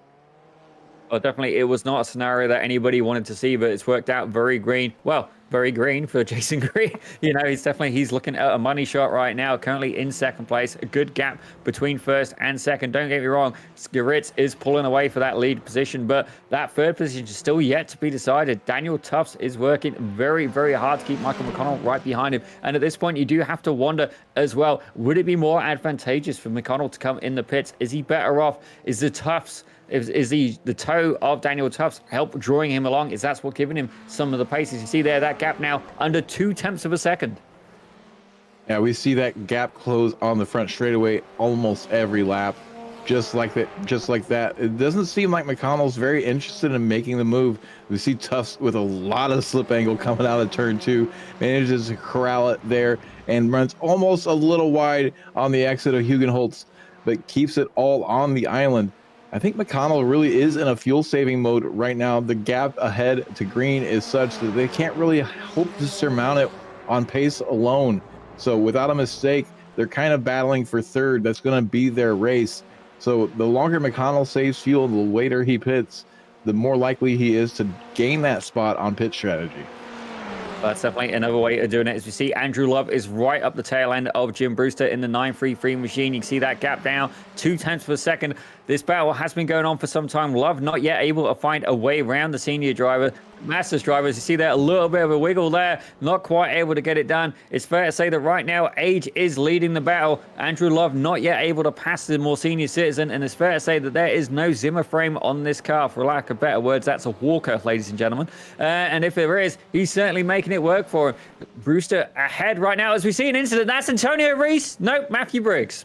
Oh, definitely. It was not a scenario that anybody wanted to see, but it's worked out very green. Well, very green for Jason Green. He's looking at a money shot right now, currently in second place. A good gap between first and second. Don't get me wrong, Skiritz is pulling away for that lead position, but that third position is still yet to be decided. Daniel Tufts is working very, very hard to keep Michael McConnell right behind him. And at this point, you do have to wonder as well, would it be more advantageous for McConnell to come in the pits? Is he better off? Is the Tufts Is the toe of Daniel Tufts help drawing him along? Is that's what giving him some of the paces? You see there, that gap now under 0.2 of a second. Yeah, we see that gap close on the front straightaway almost every lap, just like that. It doesn't seem like McConnell's very interested in making the move. We see Tufts with a lot of slip angle coming out of turn 2, manages to corral it there and runs almost a little wide on the exit of Hugenholtz, but keeps it all on the island. I think McConnell really is in a fuel-saving mode right now. The gap ahead to Green is such that they can't really hope to surmount it on pace alone. So without a mistake, they're kind of battling for third. That's going to be their race. So the longer McConnell saves fuel, the later he pits, the more likely he is to gain that spot on pit strategy. That's definitely another way of doing it. As we see, Andrew Love is right up the tail end of Jim Brewster in the 933 machine. You can see that gap down 0.2 of a second. This battle has been going on for some time. Love not yet able to find a way around the senior driver. Masters drivers, you see there a little bit of a wiggle there, not quite able to get it done. It's fair to say that right now Age is leading the battle. Andrew Love not yet able to pass the more senior citizen, and it's fair to say that there is no Zimmer frame on this car. For lack of better words, that's a walker, ladies and gentlemen. And if there is, he's certainly making it work for him. Brewster ahead right now as we see an incident. That's Antonio Reese. Nope, Matthew Briggs.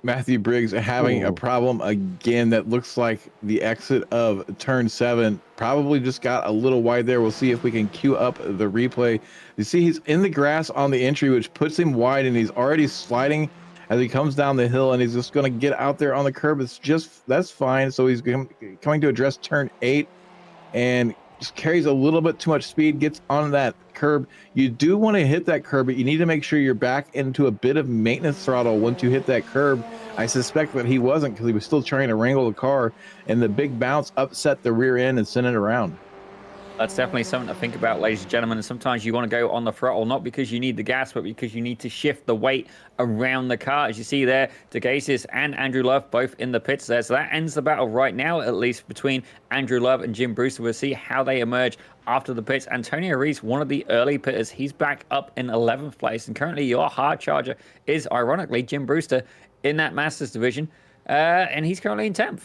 Matthew Briggs having a problem again. That looks like the exit of turn 7 probably just got a little wide there. We'll see if we can queue up the replay. You see he's in the grass on the entry, which puts him wide, and he's already sliding as he comes down the hill, and he's just going to get out there on the curb. That's fine. So he's coming to address turn 8 and just carries a little bit too much speed, gets on that curb. You do want to hit that curb, but you need to make sure you're back into a bit of maintenance throttle once you hit that curb. I suspect that he wasn't, because he was still trying to wrangle the car, and the big bounce upset the rear end and sent it around. That's definitely something to think about, ladies and gentlemen. And sometimes you want to go on the throttle, not because you need the gas, but because you need to shift the weight around the car. As you see there, DeGasis and Andrew Love both in the pits there. So that ends the battle right now, at least between Andrew Love and Jim Brewster. We'll see how they emerge after the pits. Antonio Reese, one of the early pitters, he's back up in 11th place. And currently your hard charger is, ironically, Jim Brewster in that Masters division. And he's currently in 10th.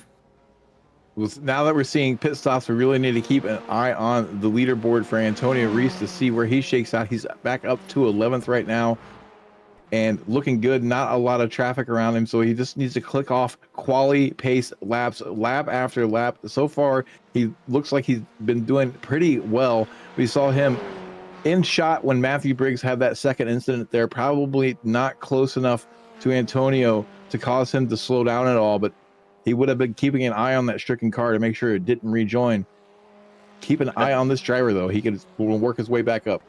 Now that we're seeing pit stops, we really need to keep an eye on the leaderboard for Antonio Reese to see where he shakes out. He's back up to 11th right now and looking good. Not a lot of traffic around him, so he just needs to click off quality pace laps, lap after lap. So far, he looks like he's been doing pretty well. We saw him in shot when Matthew Briggs had that second incident there. Probably not close enough to Antonio to cause him to slow down at all, but he would have been keeping an eye on that stricken car to make sure it didn't rejoin. Keep an eye on this driver, though. He will work his way back up.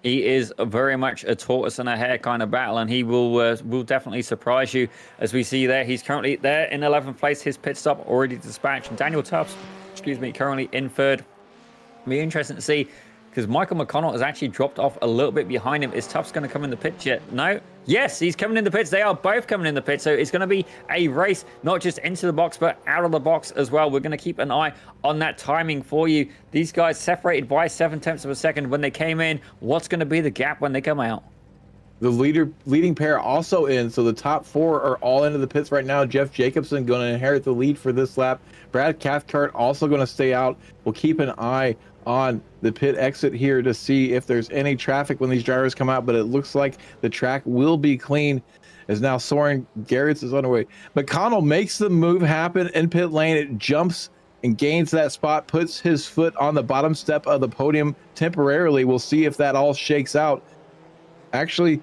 He is very much a tortoise and a hare kind of battle, and he will definitely surprise you. As we see there, he's currently there in 11th place. His pit stop already dispatched. And Daniel Tufts, currently in 3rd. It'll be interesting to see, because Michael McConnell has actually dropped off a little bit behind him. Is Tufts going to come in the pits yet? No? Yes, he's coming in the pits. They are both coming in the pits. So it's going to be a race, not just into the box, but out of the box as well. We're going to keep an eye on that timing for you. These guys separated by 0.7 of a second when they came in. What's going to be the gap when they come out? The leading pair also in, so the top 4 are all into the pits right now. Jeff Jacobson going to inherit the lead for this lap. Brad Cathcart also going to stay out. We'll keep an eye on the pit exit here to see if there's any traffic when these drivers come out, but it looks like the track will be clean, as now Soren Garrett's is underway. McConnell makes the move happen in pit lane. It jumps and gains that spot, puts his foot on the bottom step of the podium temporarily. We'll see if that all shakes out. Actually,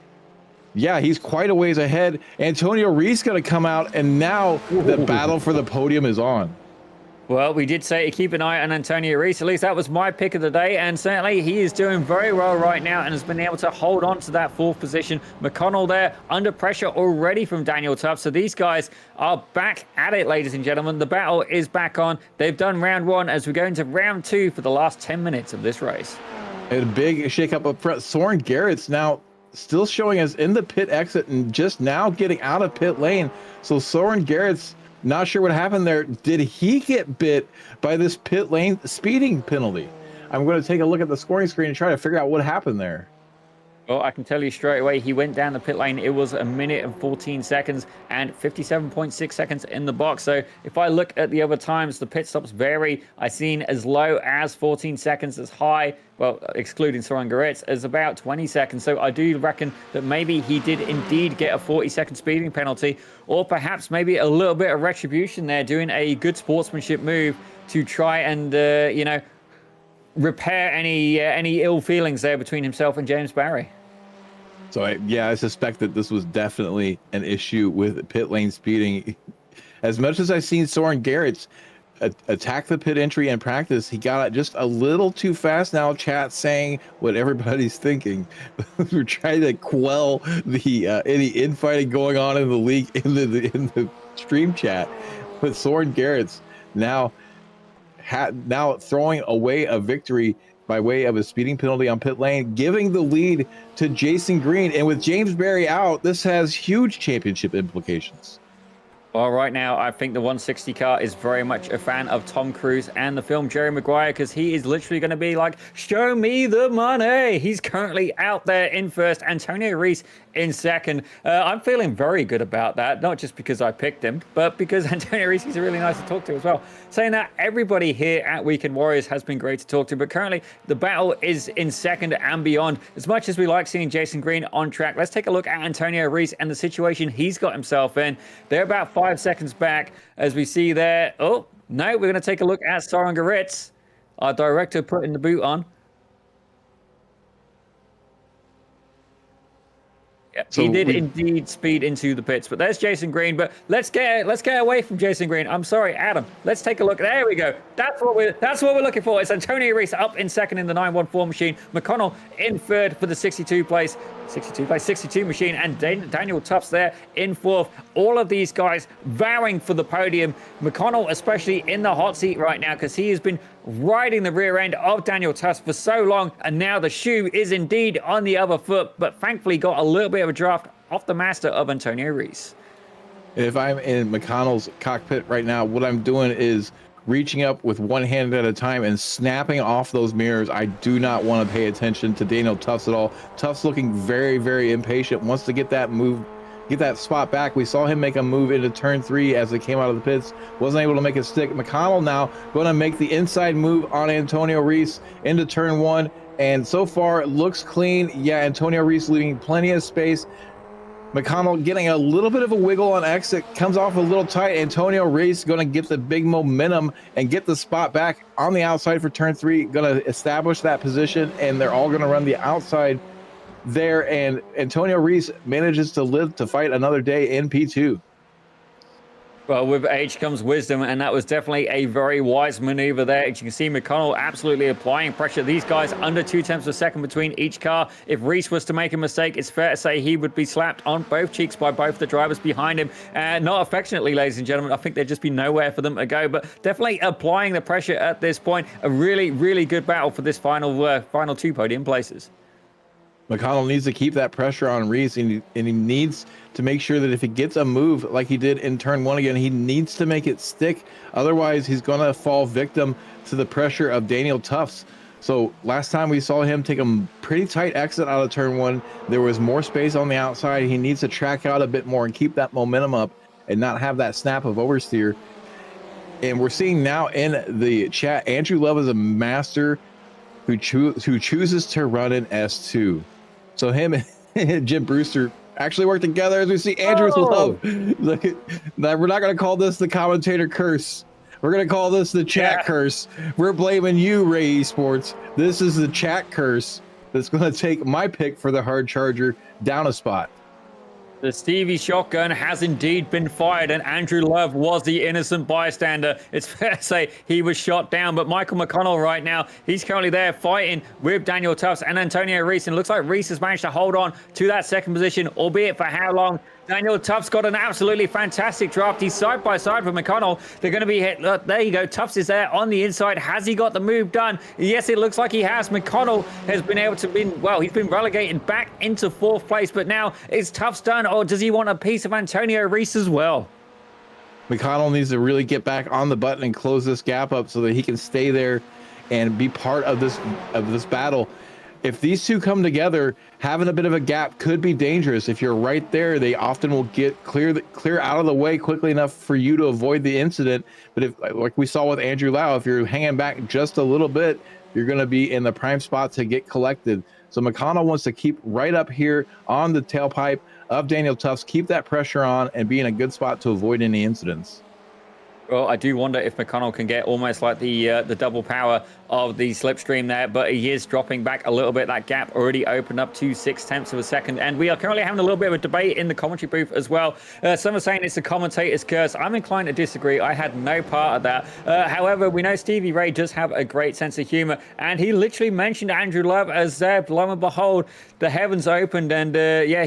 yeah, he's quite a ways ahead. Antonio Reese going to come out, and now the battle for the podium is on. Well, we did say to keep an eye on Antonio Reese. At least that was my pick of the day, and certainly he is doing very well right now and has been able to hold on to that 4th position. McConnell there under pressure already from Daniel Tufts. So these guys are back at it, ladies and gentlemen. The battle is back on. They've done round 1 as we go into round 2 for the last 10 minutes of this race. And a big shakeup up front. Soren Garrett's now still showing us in the pit exit and just now getting out of pit lane. So Soren Garrett's not sure what happened there. Did he get bit by this pit lane speeding penalty? I'm going to take a look at the scoring screen and try to figure out what happened there. Well, I can tell you straight away, he went down the pit lane. It was 1 minute and 14 seconds and 57.6 seconds in the box. So if I look at the other times, the pit stops vary. I've seen as low as 14 seconds, as high, well, excluding Soren Garret's, as about 20 seconds. So I do reckon that maybe he did indeed get a 40-second speeding penalty, or perhaps maybe a little bit of retribution there, doing a good sportsmanship move to try and, repair any ill feelings there between himself and James Barry. So I suspect that this was definitely an issue with pit lane speeding. As much as I've seen Soren Garrett's attack the pit entry in practice, he got it just a little too fast. Now chat saying what everybody's thinking. We're trying to quell the any infighting going on in the league in the stream chat. But Soren Garrett's now throwing away a victory by way of a speeding penalty on pit lane, giving the lead to Jason Green. And with James Barry out, this has huge championship implications. Well, right now, I think the 160 car is very much a fan of Tom Cruise and the film Jerry Maguire, because he is literally going to be like, show me the money. He's currently out there in first. Antonio Reese in second. I'm feeling very good about that, not just because I picked him, but because Antonio Reese is really nice to talk to as well. Saying that, everybody here at Weekend Warriors has been great to talk to, but currently the battle is in second and beyond. As much as we like seeing Jason Green on track, let's take a look at Antonio Reese and the situation he's got himself in. They're about 5 seconds back, as we see there. Oh, no, we're going to take a look at Soren Garret's, our director putting the boot on. Yep, so he did indeed speed into the pits, but there's Jason Green. But let's get away from Jason Green. I'm sorry, Adam. Let's take a look. There we go. That's what we're looking for. It's Antonio Reese up in second in the 914 machine. McConnell in third for the 62 machine, and Daniel Tufts there in fourth. All of these guys vowing for the podium. McConnell especially in the hot seat right now, because he has been riding the rear end of Daniel Tufts for so long, and now the shoe is indeed on the other foot, but thankfully got a little bit of a draft off the master of Antonio Reese. If I'm in McConnell's cockpit right now, what I'm doing is reaching up with one hand at a time and snapping off those mirrors. I do not want to pay attention to Daniel Tufts at all. Tufts looking very, very impatient, wants to get that move, get that spot back. We saw him make a move into turn 3 as they came out of the pits. Wasn't able to make it stick. McConnell now going to make the inside move on Antonio Reese into turn 1. And so far it looks clean. Yeah, Antonio Reese leaving plenty of space. McConnell getting a little bit of a wiggle on exit, comes off a little tight. Antonio Reese going to get the big momentum and get the spot back on the outside for turn 3, going to establish that position, and they're all going to run the outside there. And Antonio Reese manages to live to fight another day in P2. Well, with age comes wisdom, and that was definitely a very wise maneuver there. As you can see, McConnell absolutely applying pressure. These guys under 2 tenths of a second between each car. If Reese was to make a mistake, it's fair to say he would be slapped on both cheeks by both the drivers behind him. Not affectionately, ladies and gentlemen. I think there'd just be nowhere for them to go, but definitely applying the pressure at this point. A really, really good battle for this final 2 podium places. McConnell needs to keep that pressure on Reese, and he needs to make sure that if he gets a move like he did in turn 1 again, he needs to make it stick. Otherwise, he's going to fall victim to the pressure of Daniel Tufts. So last time we saw him take a pretty tight exit out of turn 1, there was more space on the outside. He needs to track out a bit more and keep that momentum up and not have that snap of oversteer. And we're seeing now in the chat, Andrew Love is a master who chooses to run an S2. So him and Jim Brewster actually work together, as we see Andrew Love. Look, we're not going to call this the commentator curse. We're going to call this the chat curse. We're blaming you, Ray Esports. This is the chat curse that's going to take my pick for the hard charger down a spot. The Stevie shotgun has indeed been fired, and Andrew Love was the innocent bystander. It's fair to say he was shot down, but Michael McConnell right now, he's currently there fighting with Daniel Tufts and Antonio Reese, and it looks like Reese has managed to hold on to that second position, albeit for how long. Daniel Tufts got an absolutely fantastic draft. He's side by side with McConnell. They're going to be hit. Look, there you go. Tufts is there on the inside. Has he got the move done? Yes, it looks like he has. McConnell has been able to he's been relegated back into 4th place, but now is Tufts done, or does he want a piece of Antonio Reese as well? McConnell needs to really get back on the button and close this gap up so that he can stay there and be part of this battle. If these two come together, having a bit of a gap could be dangerous. If you're right there, they often will get clear out of the way quickly enough for you to avoid the incident. But if, like we saw with Andrew Lau, if you're hanging back just a little bit, you're going to be in the prime spot to get collected. So McConnell wants to keep right up here on the tailpipe of Daniel Tufts, keep that pressure on, and be in a good spot to avoid any incidents. Well, I do wonder if McConnell can get almost like the double power of the slipstream there, but he is dropping back a little bit. That gap already opened up to 0.6 of a second, and we are currently having a little bit of a debate in the commentary booth as well. Some are saying it's a commentator's curse. I'm inclined to disagree. I had no part of that. However, we know Stevie Ray does have a great sense of humor, and he literally mentioned Andrew Love as lo and behold, the heavens opened, and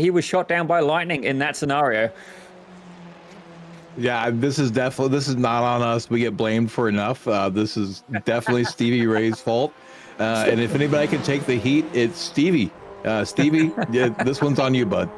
he was shot down by lightning in that scenario. Yeah, this is not on us. We get blamed for enough. This is definitely Stevie Ray's fault. And if anybody can take the heat, it's Stevie. Stevie, yeah, this one's on you, bud.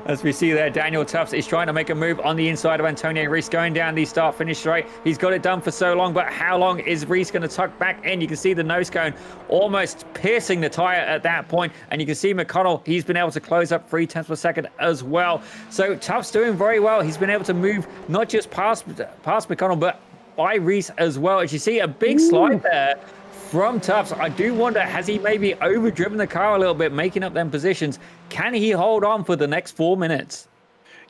As we see there, Daniel Tufts is trying to make a move on the inside of Antonio Reese, going down the start-finish straight. He's got it done for so long, but how long is Reese going to tuck back in? You can see the nose cone almost piercing the tire at that point, and you can see McConnell, he's been able to close up 0.3 per second as well. So Tufts doing very well. He's been able to move not just past McConnell, but by Reese as well. As you see, a big slide there from Tufts. I do wonder, has he maybe overdriven the car a little bit, making up them positions? Can he hold on for the next 4 minutes?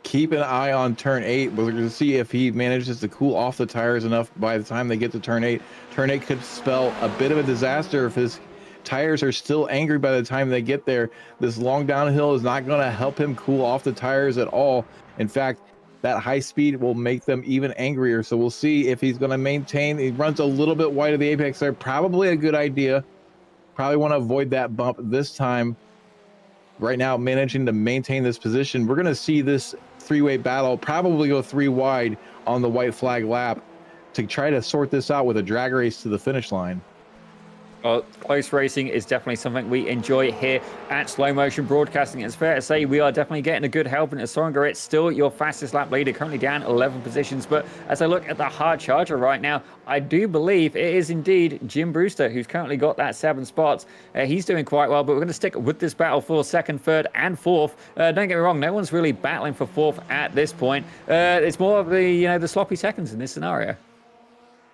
Keep an eye on turn 8. We're going to see if he manages to cool off the tires enough by the time they get to turn 8. Turn 8 could spell a bit of a disaster if his tires are still angry by the time they get there. This long downhill is not going to help him cool off the tires at all. In fact, that high speed will make them even angrier. So we'll see if he's going to maintain. He runs a little bit wide of the apex there. Probably a good idea. Probably want to avoid that bump this time. Right now, managing to maintain this position. We're going to see this three-way battle probably go 3 wide on the white flag lap to try to sort this out with a drag race to the finish line. Well, close racing is definitely something we enjoy here at Slow Motion Broadcasting. It's fair to say we are definitely getting a good help, and Songa, it's still your fastest lap leader, currently down 11 positions. But as I look at the hard charger right now, I do believe it is indeed Jim Brewster who's currently got that 7 spots. He's doing quite well, but we're going to stick with this battle for 2nd, 3rd, and 4th. Don't get me wrong, no one's really battling for 4th at this point. It's more of the sloppy seconds in this scenario.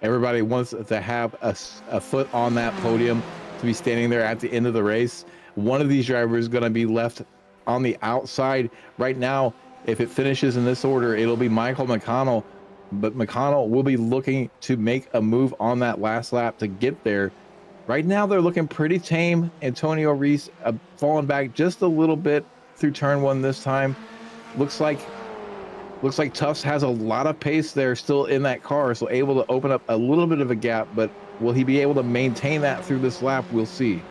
Everybody wants to have a foot on that podium, to be standing there at the end of the race. One of these drivers is going to be left on the outside. Right now, if it finishes in this order, it'll be Michael McConnell. But McConnell will be looking to make a move on that last lap to get there. Right now, they're looking pretty tame. Antonio Reese falling back just a little bit through turn 1 this time. Looks like Tufts has a lot of pace there still in that car, so able to open up a little bit of a gap, but will he be able to maintain that through this lap? We'll see.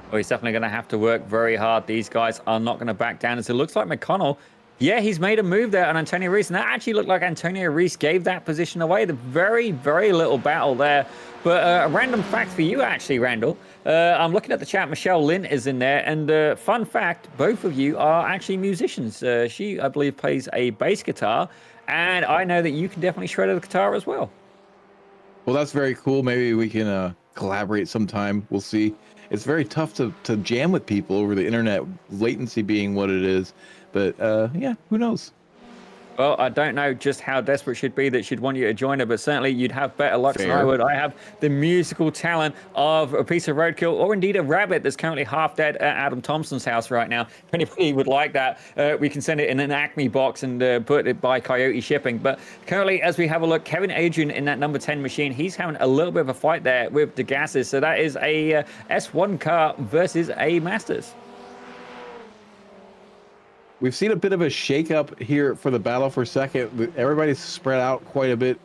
Well, he's definitely going to have to work very hard. These guys are not going to back down. As it looks like McConnell, yeah, he's made a move there on Antonio Reese, and that actually looked like Antonio Reese gave that position away. The very, very little battle there. But a random fact for you, actually, Randall. I'm looking at the chat. Michelle Lynn is in there. And fun fact, both of you are actually musicians. She, I believe, plays a bass guitar. And I know that you can definitely shred the guitar as well. Well, that's very cool. Maybe we can collaborate sometime. We'll see. It's very tough to jam with people over the internet, latency being what it is. But yeah, who knows? Well, I don't know just how desperate she'd be that she'd want you to join her, but certainly you'd have better luck than I would. I have the musical talent of a piece of roadkill, or indeed a rabbit that's currently half dead at Adam Thompson's house right now. If anybody would like that, we can send it in an Acme box and put it by Coyote Shipping. But currently, as we have a look, Kevin Adrian in that number 10 machine, he's having a little bit of a fight there with the gases. So that is a S1 car versus a Masters. we've seen a bit of a shakeup here for the battle for second. Everybody's spread out quite a bit.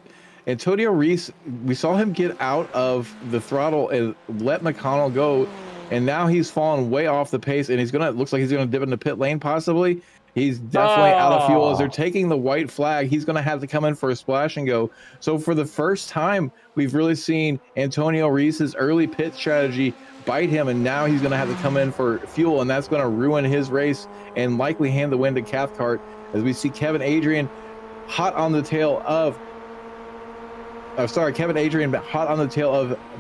Antonio Reese, we saw him get out of the throttle and let McConnell go, and now he's fallen way off the pace, and looks like he's gonna dip into pit lane possibly. He's definitely out of fuel as they're taking the white flag. He's gonna have to come in for a splash and go. So for the first time, we've really seen Antonio Reese's early pit strategy bite him, and now he's gonna have to come in for fuel, and that's gonna ruin his race and likely hand the win to Cathcart, as we see Kevin Adrian hot on the tail of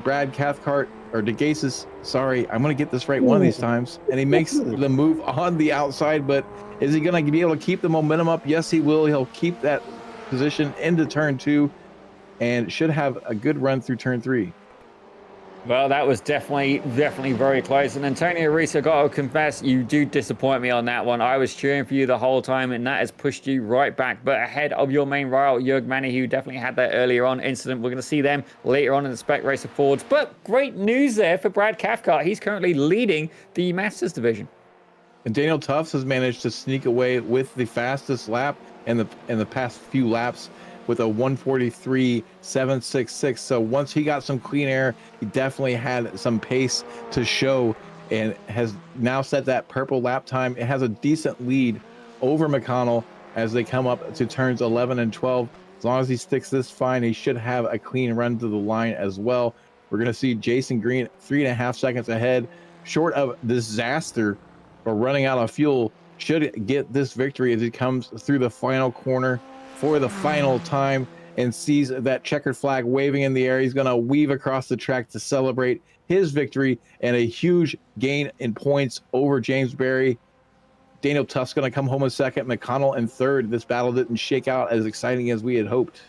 Brad Cathcart, or DeGasis. Sorry, I'm going to get this right one of these times. And he makes the move on the outside, but is he going to be able to keep the momentum up? Yes, he will. He'll keep that position into turn 2 and should have a good run through turn 3. Well, that was definitely very close. And Antonio Reese, I got to confess, you do disappoint me on that one. I was cheering for you the whole time, and that has pushed you right back. But ahead of your main rival, Jörg Manny, who definitely had that earlier on incident. We're going to see them later on in the Spec Racer Forwards. But great news there for Brad Cathcart. He's currently leading the Masters division. And Daniel Tufts has managed to sneak away with the fastest lap in the past few laps, with a 1:43.766. So once he got some clean air, he definitely had some pace to show, and has now set that purple lap time. It has a decent lead over McConnell as they come up to turns 11 and 12. As long as he sticks this fine, he should have a clean run to the line as well. We're going to see Jason Green 3.5 seconds ahead, short of disaster or running out of fuel. Should get this victory as he comes through the final corner for the final time and sees that checkered flag waving in the air. He's going to weave across the track to celebrate his victory and a huge gain in points over James Berry. Daniel Tufts going to come home in second, McConnell in third. This battle didn't shake out as exciting as we had hoped.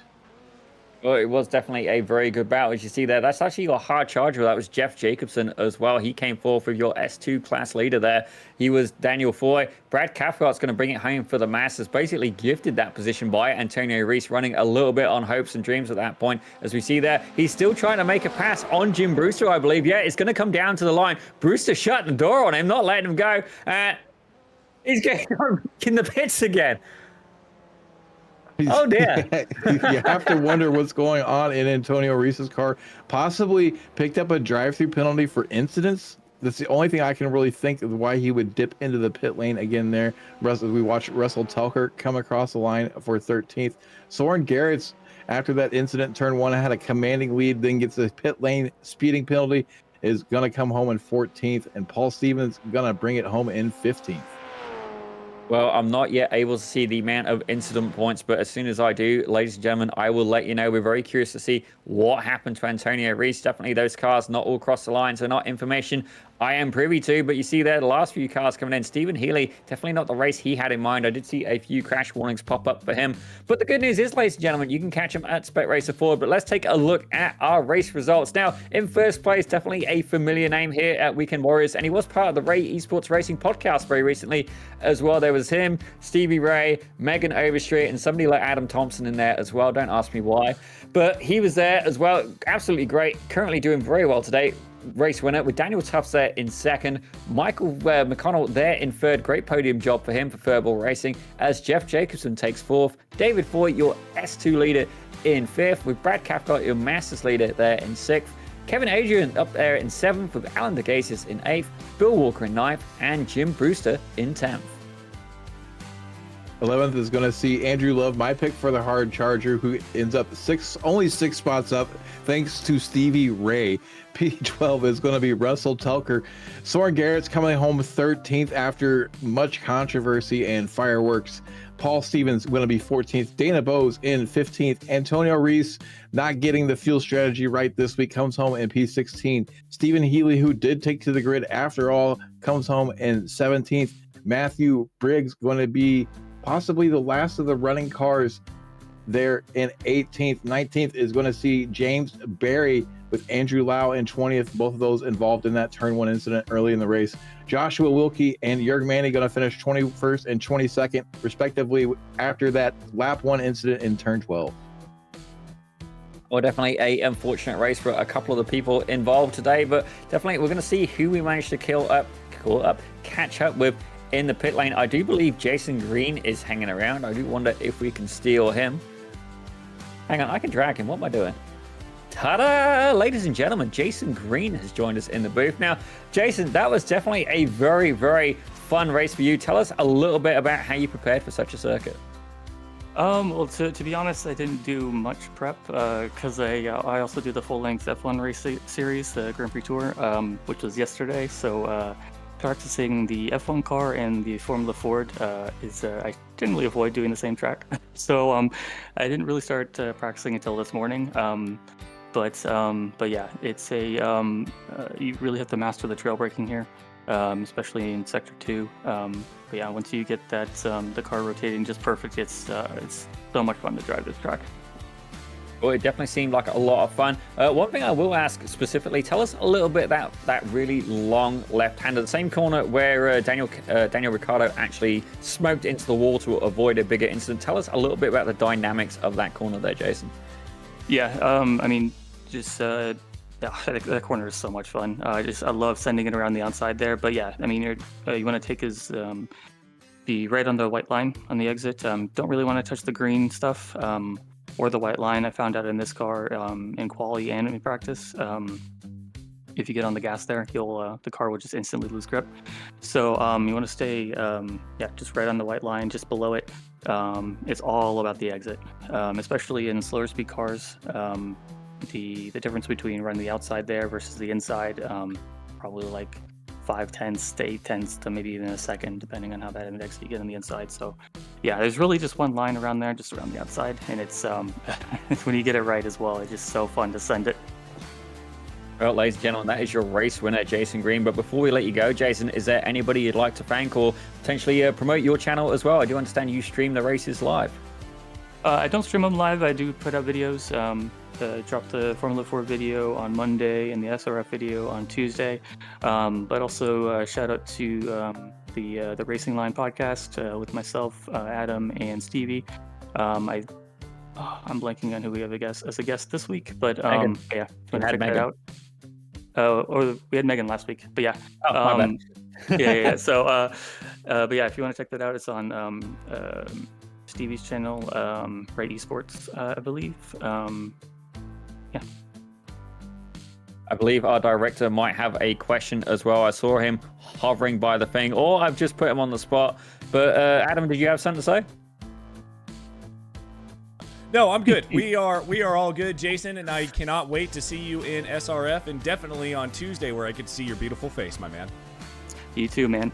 Well, it was definitely a very good battle, as you see there. That's actually your hard charger. That was Jeff Jacobson as well. He came forth with your S2 class leader there. He was Daniel Foy. Brad Cathcart's going to bring it home for the Masters. Basically gifted that position by Antonio Reese, running a little bit on hopes and dreams at that point. As we see there, he's still trying to make a pass on Jim Brewster, I believe. Yeah, it's going to come down to the line. Brewster shut the door on him, not letting him go. He's getting in the pits again. Oh dear. You have to wonder what's going on in Antonio Reese's car. Possibly picked up a drive-through penalty for incidents. That's the only thing I can really think of why he would dip into the pit lane again there. As we watch Russell Telker come across the line for 13th. Soren Garrett's, after that incident, turn 1, had a commanding lead, then gets a pit lane speeding penalty, is going to come home in 14th, and Paul Stevens going to bring it home in 15th. Well, I'm not yet able to see the amount of incident points, but as soon as I do, ladies and gentlemen, I will let you know. We're very curious to see what happened to Antonio Reese. Definitely those cars not all cross the line, so not information I am privy to, but you see there the last few cars coming in. Stephen Healy, definitely not the race he had in mind. I did see a few crash warnings pop up for him. But the good news is, ladies and gentlemen, you can catch him at Spec Racer Forward. But let's take a look at our race results. Now, in first place, definitely a familiar name here at Weekend Warriors, and he was part of the Ray Esports Racing podcast very recently as well. There was him, Stevie Ray, Megan Overstreet, and somebody like Adam Thompson in there as well. Don't ask me why. But he was there as well. Absolutely great. Currently doing very well today. Race winner with Daniel Tufts there in second, Michael McConnell there in third. Great podium job for him for Furball Racing, as Jeff Jacobson takes fourth. David Foy, your S2 leader, in fifth, with Brad Cathcart, your Masters leader, there in sixth. Kevin Adrian up there in seventh, with Alan DeGasis in eighth, Bill Walker in ninth, and Jim Brewster in 10th. 11th is going to see Andrew Love, my pick for the hard charger, who ends up only six spots up thanks to Stevie Ray. P12 is going to be Russell Telker. Soren Garrett's coming home 13th after much controversy and fireworks. Paul Stevens going to be 14th. Dana Bowes in 15th. Antonio Reese not getting the fuel strategy right this week, comes home in P16. Stephen Healy, who did take to the grid after all, comes home in 17th. Matthew Briggs going to be possibly the last of the running cars there in 18th. 19th is going to see James Berry with Andrew Lau in 20th. Both of those involved in that turn 1 incident early in the race. Joshua Wilkie and Jörg Manny going to finish 21st and 22nd respectively after that lap 1 incident in turn 12. Well, definitely a unfortunate race for a couple of the people involved today, but definitely we're going to see who we managed to catch up with in the pit lane. I do believe Jason Green is hanging around. I do wonder if we can steal him. Hang on, I can drag him. What am I doing? Ta-da! Ladies and gentlemen, Jason Green has joined us in the booth. Now, Jason, that was definitely a very, very fun race for you. Tell us a little bit about how you prepared for such a circuit. Well, to be honest, I didn't do much prep because I also do the full-length F1 race series, the Grand Prix Tour, which was yesterday. So practicing the F1 car and the Formula Ford is I generally avoid doing the same track. So I didn't really start practicing until this morning. But yeah, it's you really have to master the trail braking here, especially in Sector 2. But yeah, once you get that the car rotating just perfect, it's so much fun to drive this track. Well, it definitely seemed like a lot of fun. One thing I will ask specifically, tell us a little bit about that really long left-hander, the same corner where Daniel Ricciardo actually smoked into the wall to avoid a bigger incident. Tell us a little bit about the dynamics of that corner there, Jason. Yeah, I mean, just that corner is so much fun. I love sending it around the outside there. But yeah, I mean, you want to take his be right on the white line on the exit. Don't really want to touch the green stuff or the white line. I found out in this car in quali and in practice. If you get on the gas there, the car will just instantly lose grip. So you want to stay just right on the white line, just below it. It's all about the exit, especially in slower speed cars. The difference between running the outside there versus the inside, probably like 5/10 to 8/10 to maybe even a second, depending on how that index you get on the inside. So yeah, there's really just one line around there, just around the outside, and it's when you get it right as well, it's just so fun to send it. Well, ladies and gentlemen, that is your race winner, Jason Green. But before we let you go, Jason, is there anybody you'd like to thank or potentially promote your channel as well? I do understand you stream the races live. I don't stream them live. I do put out videos. Dropped the Formula 4 video on Monday and the SRF video on Tuesday. But also shout out to the Racing Line podcast with myself, Adam, and Stevie. I'm blanking on who we have as a guest this week, but yeah, check that out. Or we had Megan last week, but yeah. Oh, my bad. yeah. So, but yeah, if you want to check that out, it's on Stevie's channel, right? Esports, I believe. Yeah. I believe our director might have a question as well. I saw him hovering by the thing, or I've just put him on the spot. But Adam, did you have something to say? No, I'm good. We are all good, Jason, and I cannot wait to see you in SRF and definitely on Tuesday where I could see your beautiful face, my man. You too, man.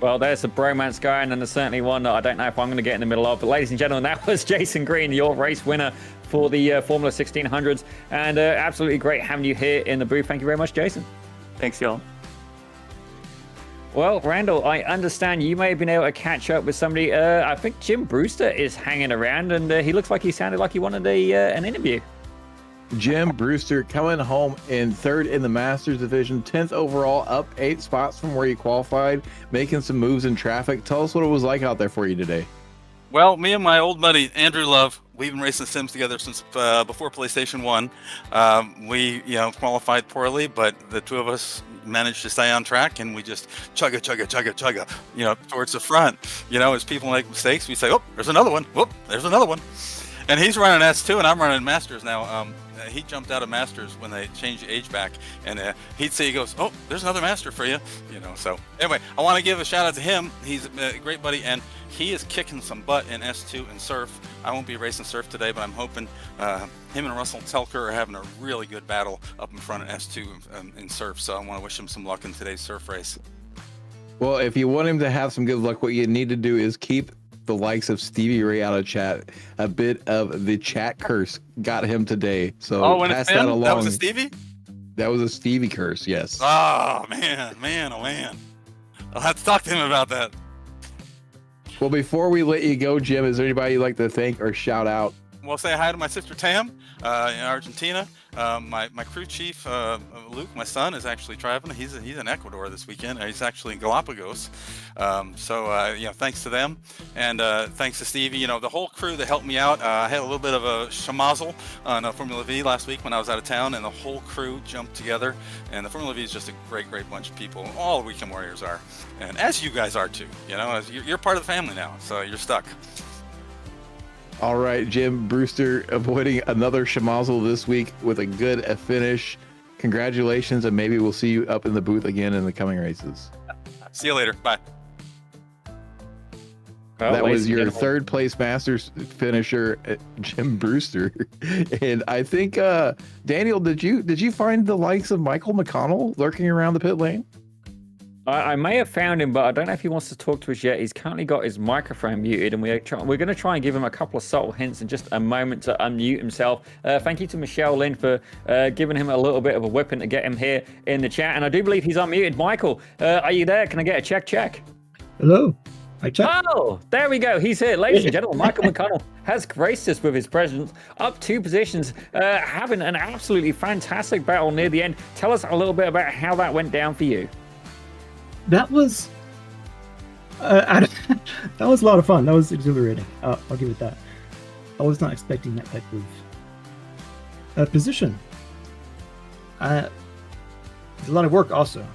Well, there's a bromance going, and there's certainly one that I don't know if I'm going to get in the middle of. But ladies and gentlemen, that was Jason Green, your race winner for the Formula 1600s. And absolutely great having you here in the booth. Thank you very much, Jason. Thanks, y'all. Well, Randall, I understand you may have been able to catch up with somebody. I think Jim Brewster is hanging around, and he looks like he sounded like he wanted an interview. Jim Brewster coming home in third in the Masters division, 10th overall, up 8 spots from where you qualified, making some moves in traffic. Tell us what it was like out there for you today. Well, me and my old buddy Andrew Love, we've been racing sims together since before PlayStation 1. We qualified poorly, but the two of us managed to stay on track, and we just chugga towards the front. As people make mistakes, we say, oh, there's another one. Whoop, there's another one. And he's running S2, and I'm running Masters now. He jumped out of Masters when they changed the age back, and he goes, oh, there's another Master for you. So anyway, I want to give a shout out to him. He's a great buddy, and he is kicking some butt in S2 and Surf. I won't be racing Surf today, but I'm hoping him and Russell Telker are having a really good battle up in front of S2 in Surf. So I want to wish him some luck in today's Surf race. Well, if you want him to have some good luck, what you need to do is keep the likes of Stevie Ray out of chat. A bit of the chat curse got him today. So pass that along. That was a Stevie? That was a Stevie curse, yes. Oh, man. I'll have to talk to him about that. Well, before we let you go, Jim, is there anybody you'd like to thank or shout out well, say hi to my sister Tam in Argentina. My crew chief Luke, my son, is actually traveling. He's in Ecuador this weekend. He's actually in Galapagos. Thanks to them, and thanks to Stevie. The whole crew that helped me out. I had a little bit of a schmozzle on Formula V last week when I was out of town, and the whole crew jumped together. And the Formula V is just a great bunch of people. All Weekend Warriors are, and as you guys are too. As you're part of the family now, so you're stuck. All right, Jim Brewster avoiding another schmozzle this week with a good finish. Congratulations, and maybe we'll see you up in the booth again in the coming races. See you later. Bye. Well, that was your third place Masters finisher, Jim Brewster. And I think, Daniel, did you find the likes of Michael McConnell lurking around the pit lane? I may have found him, but I don't know if he wants to talk to us yet. He's currently got his microphone muted, and we're going to try and give him a couple of subtle hints in just a moment to unmute himself. Thank you to Michelle Lynn for giving him a little bit of a whipping to get him here in the chat. And I do believe he's unmuted. Michael, are you there? Can I get a check? Hello. Oh, there we go. He's here. Ladies and gentlemen, Michael McConnell has graced us with his presence, up 2 positions, having an absolutely fantastic battle near the end. Tell us a little bit about how that went down for you. That was that was a lot of fun. That was exhilarating. I'll give it that. I was not expecting that type of position. It's a lot of work also.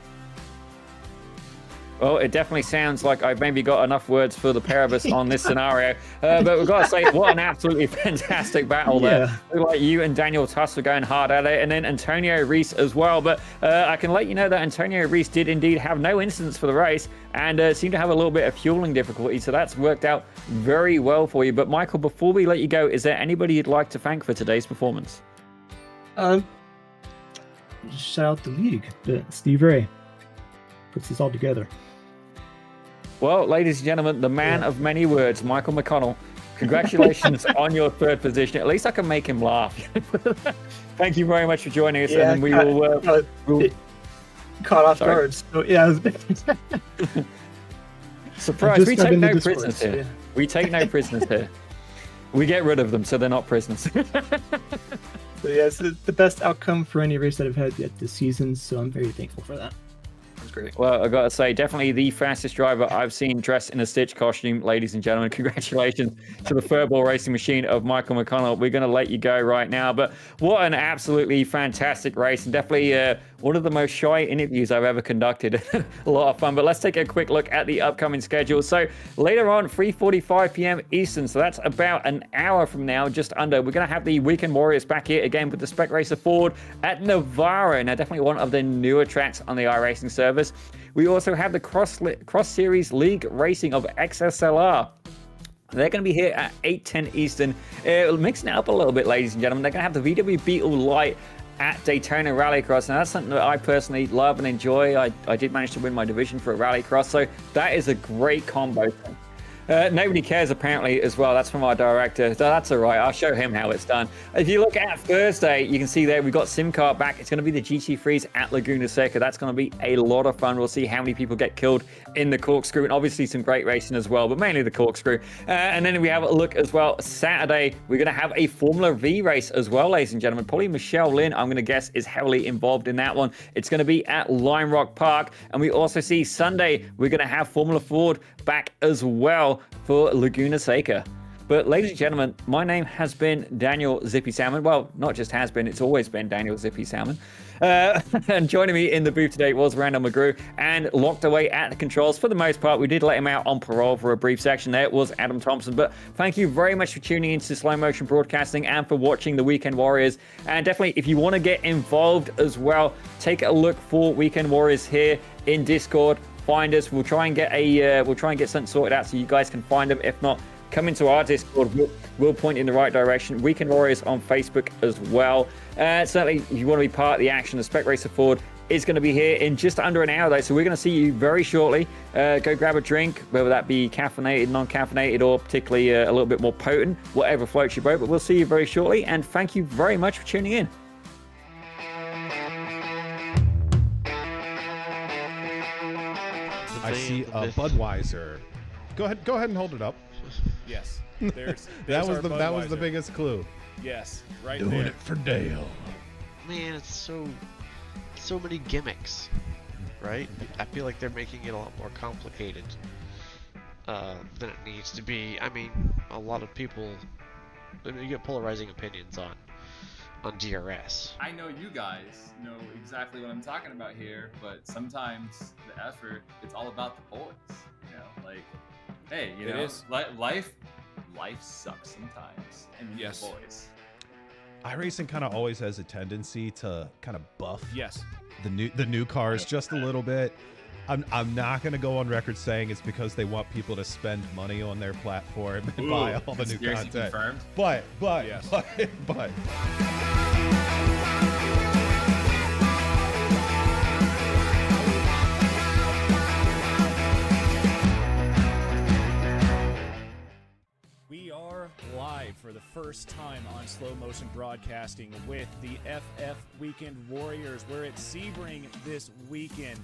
Well, it definitely sounds like I've maybe got enough words for the pair of us on this scenario. But we've got to say, what an absolutely fantastic battle there. Like you and Daniel Tuss were going hard at it, and then Antonio Reese as well. But I can let you know that Antonio Reese did indeed have no incidents for the race and seemed to have a little bit of fueling difficulty. So that's worked out very well for you. But Michael, before we let you go, is there anybody you'd like to thank for today's performance? Shout out the league, Steve Ray. Puts this all together. Well, ladies and gentlemen, the man of many words, Michael McConnell, congratulations on your 3rd position. At least I can make him laugh. Thank you very much for joining us, and then we will... caught off guard. So, yeah. Surprise, we take no prisoners here. Yeah. We take no prisoners here. We get rid of them, so they're not prisoners. So, yeah, it's the best outcome for any race that I've had yet this season, so I'm very thankful for that. Great. Well, I gotta say, definitely the fastest driver I've seen dressed in a Stitch costume, ladies and gentlemen. Congratulations to the Furball Racing Machine of Michael McConnell. We're going to let you go right now, but what an absolutely fantastic race, and definitely one of the most shy interviews I've ever conducted. A lot of fun, but let's take a quick look at the upcoming schedule. So later on, 3:45 p.m. Eastern, so that's about an hour from now, just under. We're going to have the Weekend Warriors back here again with the Spec Racer Ford at Navarro. Now, definitely one of the newer tracks on the iRacing service. We also have the Cross Series League Racing of XSLR. They're going to be here at 8:10 Eastern. Mixing it up a little bit, ladies and gentlemen. They're going to have the VW Beetle Light at Daytona Rallycross. Now, that's something that I personally love and enjoy. I did manage to win my division for a Rallycross, so that is a great combo. Nobody cares apparently as well. That's from our director. So that's all right. I'll show him how it's done. If you look at Thursday, you can see there we've got SimCar back. It's going to be the GT3s at Laguna Seca. That's going to be a lot of fun. We'll see how many people get killed in the corkscrew, and obviously some great racing as well, but mainly the corkscrew. And then we have a look as well. Saturday, we're going to have a Formula V race as well, ladies and gentlemen. Probably Michelle Lynn, I'm going to guess, is heavily involved in that one. It's going to be at Lime Rock Park. And we also see Sunday, we're going to have Formula Ford back as well for Laguna Seca. But ladies and gentlemen, my name has been Daniel Zippy Salmon. Well, not just has been, it's always been Daniel Zippy Salmon. And joining me in the booth today was Randall McGrew, and locked away at the controls. For the most part, we did let him out on parole for a brief section there. It was Adam Thompson. But thank you very much for tuning into Slow Motion Broadcasting and for watching the Weekend Warriors. And definitely, if you want to get involved as well, take a look for Weekend Warriors here in Discord. Find us. We'll try and get something sorted out so you guys can find them. If not, come into our Discord. We'll point in the right direction. Weekend Warriors on Facebook as well. Certainly, if you want to be part of the action, the Spec Racer Ford is going to be here in just under an hour, though. So we're going to see you very shortly. Go grab a drink, whether that be caffeinated, non-caffeinated, or particularly a little bit more potent, whatever floats your boat. But we'll see you very shortly. And thank you very much for tuning in. I see Budweiser. Go ahead and hold it up. Yeah. Yes. There's that was our the Budweiser. biggest clue. Yes, right Doing there. it for Dale. Man, it's so many gimmicks, right? I feel like they're making it a lot more complicated than it needs to be. I mean, a lot of people, you get polarizing opinions on DRS. I know you guys know exactly what I'm talking about here, but sometimes the effort, it's all about the boys. You know, like, hey, you It know, is. life sucks sometimes, and we need Yes. the boys. iRacing kind of always has a tendency to kind of buff Yes. the new cars just a little bit. I'm not gonna go on record saying it's because they want people to spend money on their platform and buy all the new Conspiracy content. confirmed. But Yes. but We are live for the first time on slow motion broadcasting with the FF Weekend Warriors. We're at Sebring this weekend.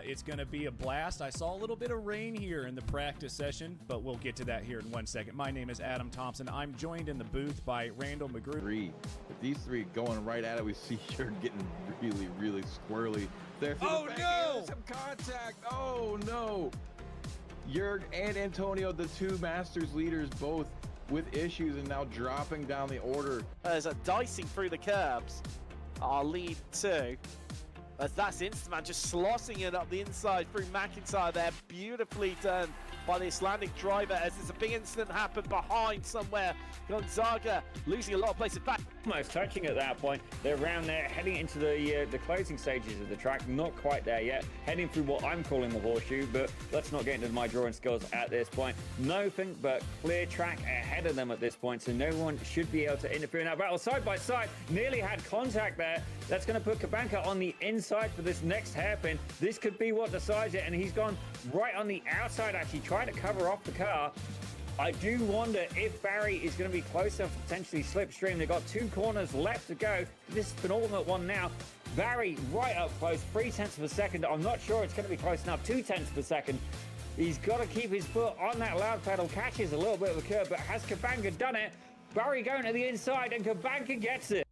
It's going to be a blast. I saw a little bit of rain here in the practice session, but we'll get to that here in 1 second. My name is Adam Thompson. I'm joined in the booth by Randall McGrew. With these three going right at it, we see you're getting really, really squirrely. There, Oh, no! Some contact. Oh no! Jurg and Antonio, the two Masters leaders, both with issues and now dropping down the order. There's a dicing through the curbs. Our lead two. As that's Instaman just slossing it up the inside through McIntyre there. Beautifully done by the Icelandic driver as there's a big incident happened behind somewhere. Gonzaga losing a lot of places back. Almost touching at that point. They're around there, heading into the closing stages of the track. Not quite there yet. Heading through what I'm calling the horseshoe, but let's not get into my drawing skills at this point. Nothing but clear track ahead of them at this point, so no one should be able to interfere in that battle. Side by side, nearly had contact there. That's going to put Kabanka on the inside for this next hairpin. This could be what decides it, and he's gone right on the outside, actually trying to cover off the car. I do wonder if Barry is going to be close enough to potentially slipstream. They've got 2 corners left to go. This is penultimate one now. Barry right up close, 0.3 of a second. I'm not sure it's going to be close enough, 0.2 of a second. He's got to keep his foot on that loud pedal. Catches a little bit of a curve, but has Kabanka done it? Barry going to the inside, and Kabanka gets it.